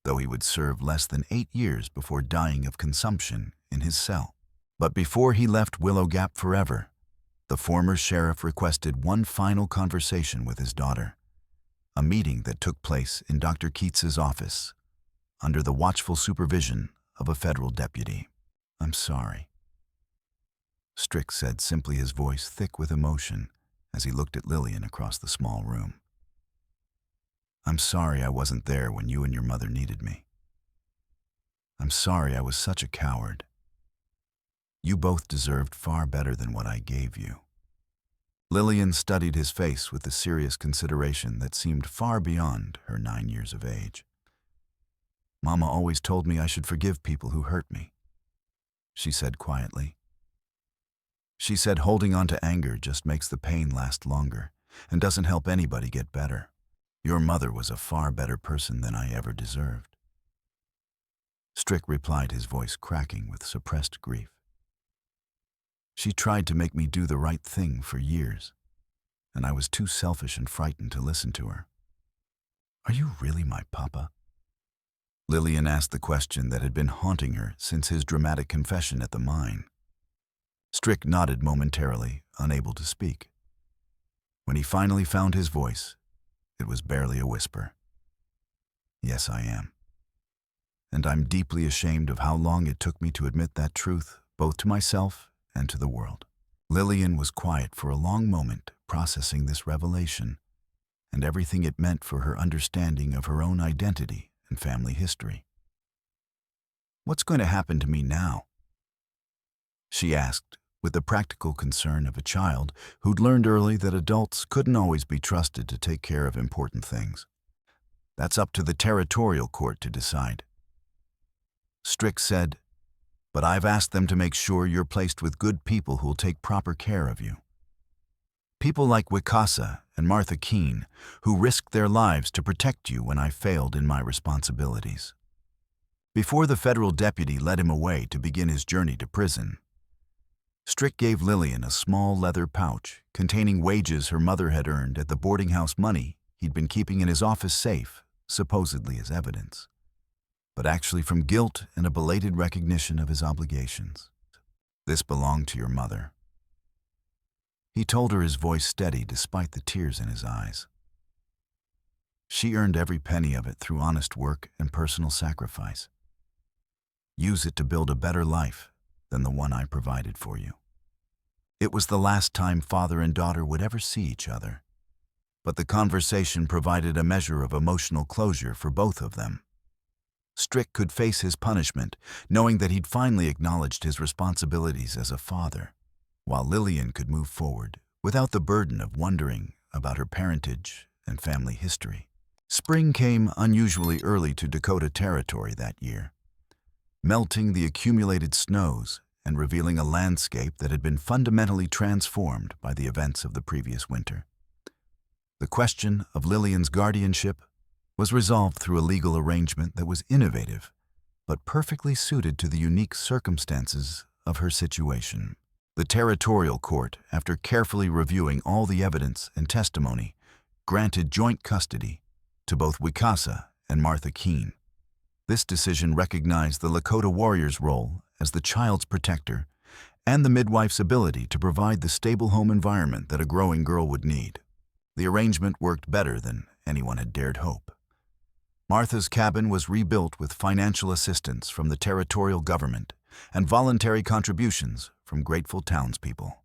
though he would serve less than 8 years before dying of consumption in his cell. But before he left Willow Gap forever, the former sheriff requested one final conversation with his daughter, a meeting that took place in Dr. Keats's office, under the watchful supervision of a federal deputy. "I'm sorry," Strick said simply, his voice thick with emotion as he looked at Lillian across the small room. "I'm sorry I wasn't there when you and your mother needed me. I'm sorry I was such a coward. You both deserved far better than what I gave you." Lillian studied his face with a serious consideration that seemed far beyond her 9 years of age. "Mama always told me I should forgive people who hurt me," she said quietly. "She said holding on to anger just makes the pain last longer and doesn't help anybody get better. Your mother was a far better person than I ever deserved." Strick replied, his voice cracking with suppressed grief. "She tried to make me do the right thing for years, and I was too selfish and frightened to listen to her." "Are you really my papa?" Lillian asked the question that had been haunting her since his dramatic confession at the mine. Strick nodded momentarily, unable to speak. When he finally found his voice, it was barely a whisper. "Yes, I am. And I'm deeply ashamed of how long it took me to admit that truth, both to myself and to the world." Lillian was quiet for a long moment, processing this revelation and everything it meant for her understanding of her own identity and family history. "What's going to happen to me now?" she asked, with the practical concern of a child who'd learned early that adults couldn't always be trusted to take care of important things. "That's up to the territorial court to decide." Strick said, but I've asked them to make sure you're placed with good people who'll take proper care of you. People like Wicasa and Martha Keene, who risked their lives to protect you when I failed in my responsibilities. Before the federal deputy led him away to begin his journey to prison, Strick gave Lillian a small leather pouch containing wages her mother had earned at the boarding house money he'd been keeping in his office safe, supposedly as evidence, but actually from guilt and a belated recognition of his obligations. This belonged to your mother. He told her, his voice steady despite the tears in his eyes. She earned every penny of it through honest work and personal sacrifice. Use it to build a better life than the one I provided for you. It was the last time father and daughter would ever see each other, but the conversation provided a measure of emotional closure for both of them. Strick could face his punishment, knowing that he'd finally acknowledged his responsibilities as a father, while Lillian could move forward without the burden of wondering about her parentage and family history. Spring came unusually early to Dakota Territory that year, melting the accumulated snows and revealing a landscape that had been fundamentally transformed by the events of the previous winter. The question of Lillian's guardianship was resolved through a legal arrangement that was innovative, but perfectly suited to the unique circumstances of her situation. The territorial court, after carefully reviewing all the evidence and testimony, granted joint custody to both Wicasa and Martha Keene. This decision recognized the Lakota warrior's role as the child's protector and the midwife's ability to provide the stable home environment that a growing girl would need. The arrangement worked better than anyone had dared hope. Martha's cabin was rebuilt with financial assistance from the territorial government and voluntary contributions from grateful townspeople.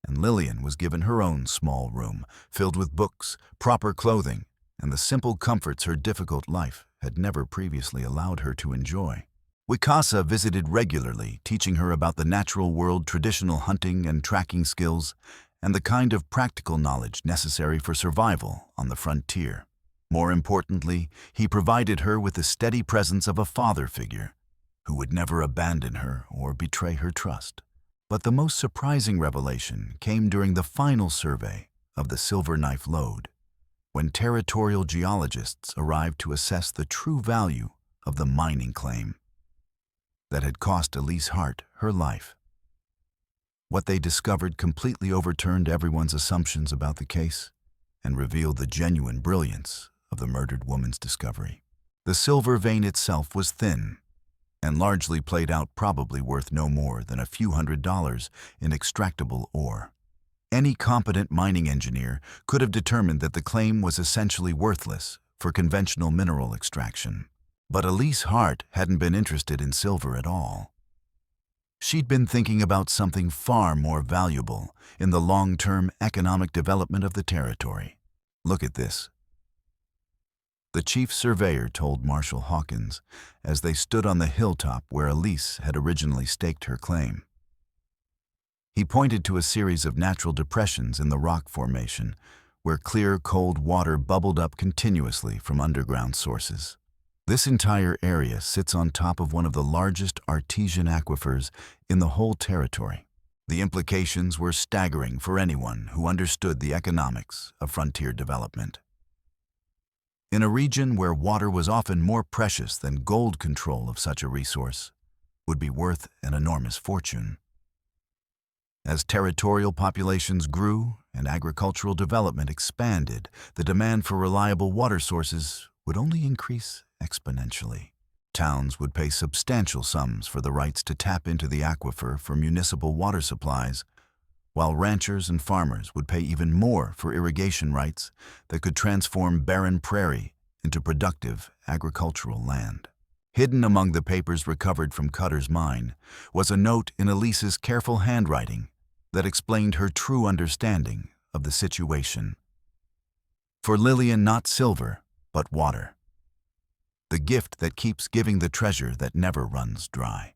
And Lillian was given her own small room, filled with books, proper clothing, and the simple comforts her difficult life had never previously allowed her to enjoy. Wicasa visited regularly, teaching her about the natural world, traditional hunting and tracking skills, and the kind of practical knowledge necessary for survival on the frontier. More importantly, he provided her with the steady presence of a father figure who would never abandon her or betray her trust. But the most surprising revelation came during the final survey of the Silver Knife lode, when territorial geologists arrived to assess the true value of the mining claim that had cost Elise Hart her life. What they discovered completely overturned everyone's assumptions about the case and revealed the genuine brilliance of the murdered woman's discovery. The silver vein itself was thin and largely played out, probably worth no more than a few $100s in extractable ore. Any competent mining engineer could have determined that the claim was essentially worthless for conventional mineral extraction. But Elise Hart hadn't been interested in silver at all. She'd been thinking about something far more valuable in the long-term economic development of the territory. Look at this, the chief surveyor told Marshal Hawkins as they stood on the hilltop where Elise had originally staked her claim. He pointed to a series of natural depressions in the rock formation where clear, cold water bubbled up continuously from underground sources. This entire area sits on top of one of the largest artesian aquifers in the whole territory. The implications were staggering for anyone who understood the economics of frontier development. In a region where water was often more precious than gold, control of such a resource would be worth an enormous fortune. As territorial populations grew and agricultural development expanded, the demand for reliable water sources would only increase exponentially. Towns would pay substantial sums for the rights to tap into the aquifer for municipal water supplies, while ranchers and farmers would pay even more for irrigation rights that could transform barren prairie into productive agricultural land. Hidden among the papers recovered from Cutter's mine was a note in Elise's careful handwriting that explained her true understanding of the situation. For Lillian, not silver, but water. The gift that keeps giving, the treasure that never runs dry.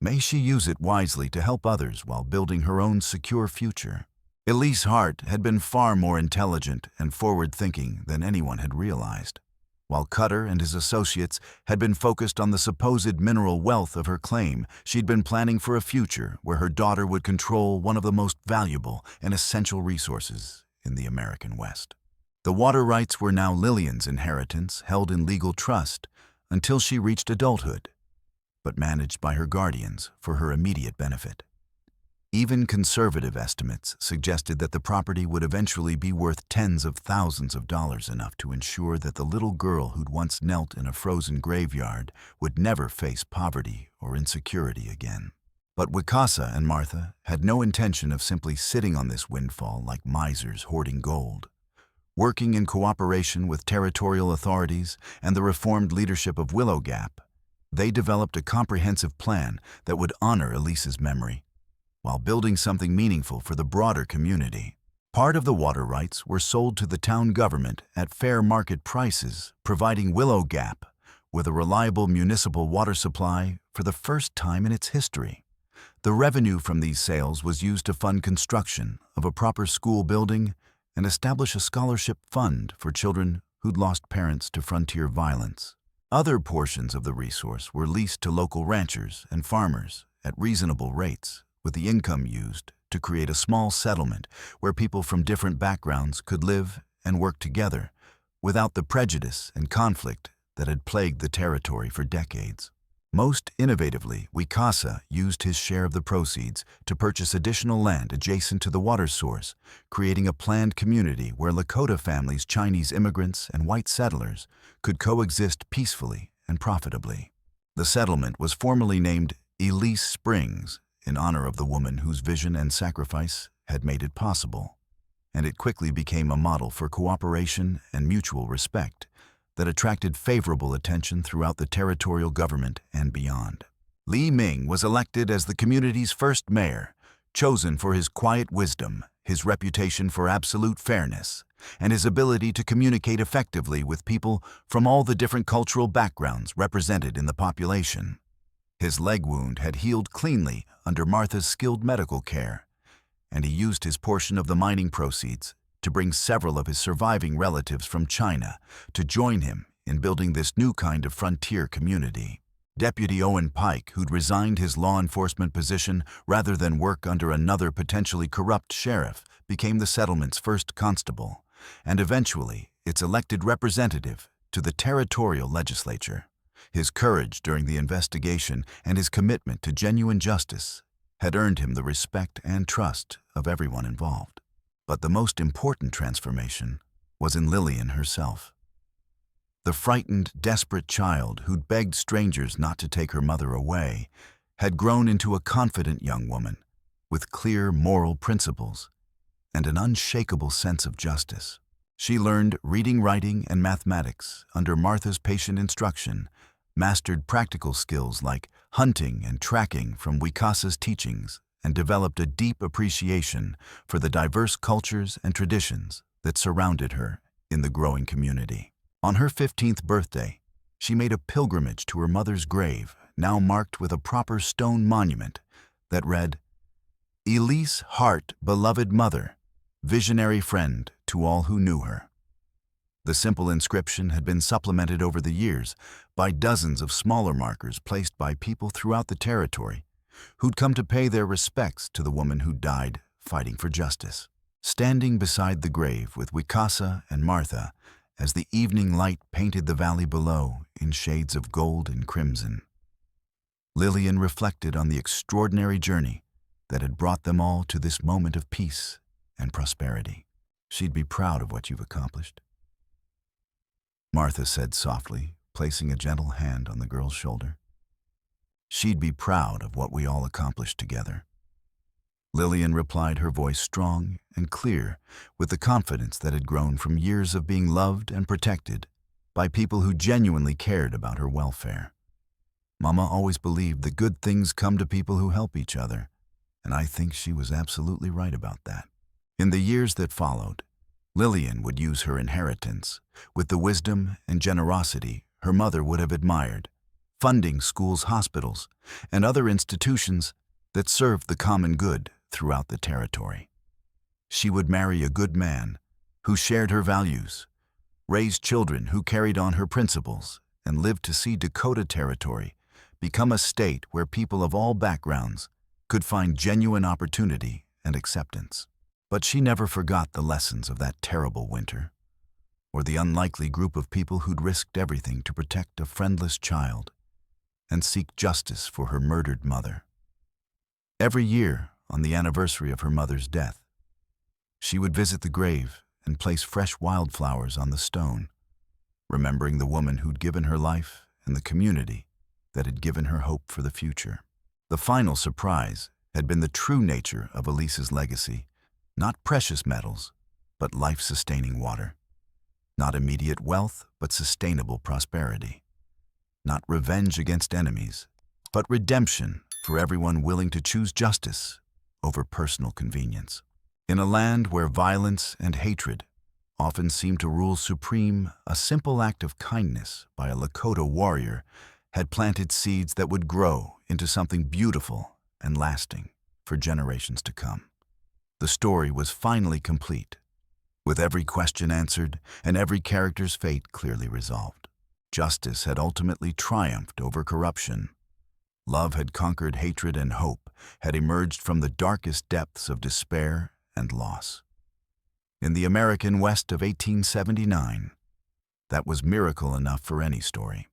May she use it wisely to help others while building her own secure future. Elise Hart had been far more intelligent and forward-thinking than anyone had realized. While Cutter and his associates had been focused on the supposed mineral wealth of her claim, she'd been planning for a future where her daughter would control one of the most valuable and essential resources in the American West. The water rights were now Lillian's inheritance, held in legal trust until she reached adulthood, but managed by her guardians for her immediate benefit. Even conservative estimates suggested that the property would eventually be worth tens of thousands of dollars, enough to ensure that the little girl who'd once knelt in a frozen graveyard would never face poverty or insecurity again. But Wicasa and Martha had no intention of simply sitting on this windfall like misers hoarding gold. Working in cooperation with territorial authorities and the reformed leadership of Willow Gap, they developed a comprehensive plan that would honor Elise's memory, while building something meaningful for the broader community. Part of the water rights were sold to the town government at fair market prices, providing Willow Gap with a reliable municipal water supply for the first time in its history. The revenue from these sales was used to fund construction of a proper school building and establish a scholarship fund for children who'd lost parents to frontier violence. Other portions of the resource were leased to local ranchers and farmers at reasonable rates, with the income used to create a small settlement where people from different backgrounds could live and work together without the prejudice and conflict that had plagued the territory for decades. Most innovatively, Wicasa used his share of the proceeds to purchase additional land adjacent to the water source, creating a planned community where Lakota families, Chinese immigrants, and white settlers could coexist peacefully and profitably. The settlement was formally named Elise Springs, in honor of the woman whose vision and sacrifice had made it possible, and it quickly became a model for cooperation and mutual respect that attracted favorable attention throughout the territorial government and beyond. Li Ming was elected as the community's first mayor, chosen for his quiet wisdom, his reputation for absolute fairness, and his ability to communicate effectively with people from all the different cultural backgrounds represented in the population. His leg wound had healed cleanly under Martha's skilled medical care, and he used his portion of the mining proceeds to bring several of his surviving relatives from China to join him in building this new kind of frontier community. Deputy Owen Pike, who'd resigned his law enforcement position rather than work under another potentially corrupt sheriff, became the settlement's first constable, and eventually its elected representative to the territorial legislature. His courage during the investigation and his commitment to genuine justice had earned him the respect and trust of everyone involved. But the most important transformation was in Lillian herself. The frightened, desperate child who'd begged strangers not to take her mother away had grown into a confident young woman with clear moral principles and an unshakable sense of justice. She learned reading, writing, and mathematics under Martha's patient instruction, mastered practical skills like hunting and tracking from Wicasa's teachings, and developed a deep appreciation for the diverse cultures and traditions that surrounded her in the growing community. On her 15th birthday, she made a pilgrimage to her mother's grave, now marked with a proper stone monument that read, "Elise Hart, beloved mother, visionary friend to all who knew her." The simple inscription had been supplemented over the years by dozens of smaller markers placed by people throughout the territory who'd come to pay their respects to the woman who died fighting for justice. Standing beside the grave with Wicasa and Martha as the evening light painted the valley below in shades of gold and crimson, Lillian reflected on the extraordinary journey that had brought them all to this moment of peace and prosperity. "She'd be proud of what you've accomplished," Martha said softly, placing a gentle hand on the girl's shoulder. "She'd be proud of what we all accomplished together." Lillian replied, her voice strong and clear, with the confidence that had grown from years of being loved and protected by people who genuinely cared about her welfare. "Mama always believed that good things come to people who help each other, and I think she was absolutely right about that." In the years that followed, Lillian would use her inheritance with the wisdom and generosity her mother would have admired, funding schools, hospitals, and other institutions that served the common good throughout the territory. She would marry a good man who shared her values, raised children who carried on her principles, and lived to see Dakota Territory become a state where people of all backgrounds could find genuine opportunity and acceptance. But she never forgot the lessons of that terrible winter, or the unlikely group of people who'd risked everything to protect a friendless child and seek justice for her murdered mother. Every year, on the anniversary of her mother's death, she would visit the grave and place fresh wildflowers on the stone, remembering the woman who'd given her life and the community that had given her hope for the future. The final surprise had been the true nature of Elisa's legacy, not precious metals, but life-sustaining water. Not immediate wealth, but sustainable prosperity. Not revenge against enemies, but redemption for everyone willing to choose justice over personal convenience. In a land where violence and hatred often seem to rule supreme, a simple act of kindness by a Lakota warrior had planted seeds that would grow into something beautiful and lasting for generations to come. The story was finally complete, with every question answered and every character's fate clearly resolved. Justice had ultimately triumphed over corruption. Love had conquered hatred, and hope had emerged from the darkest depths of despair and loss. In the American West of 1879, that was miracle enough for any story.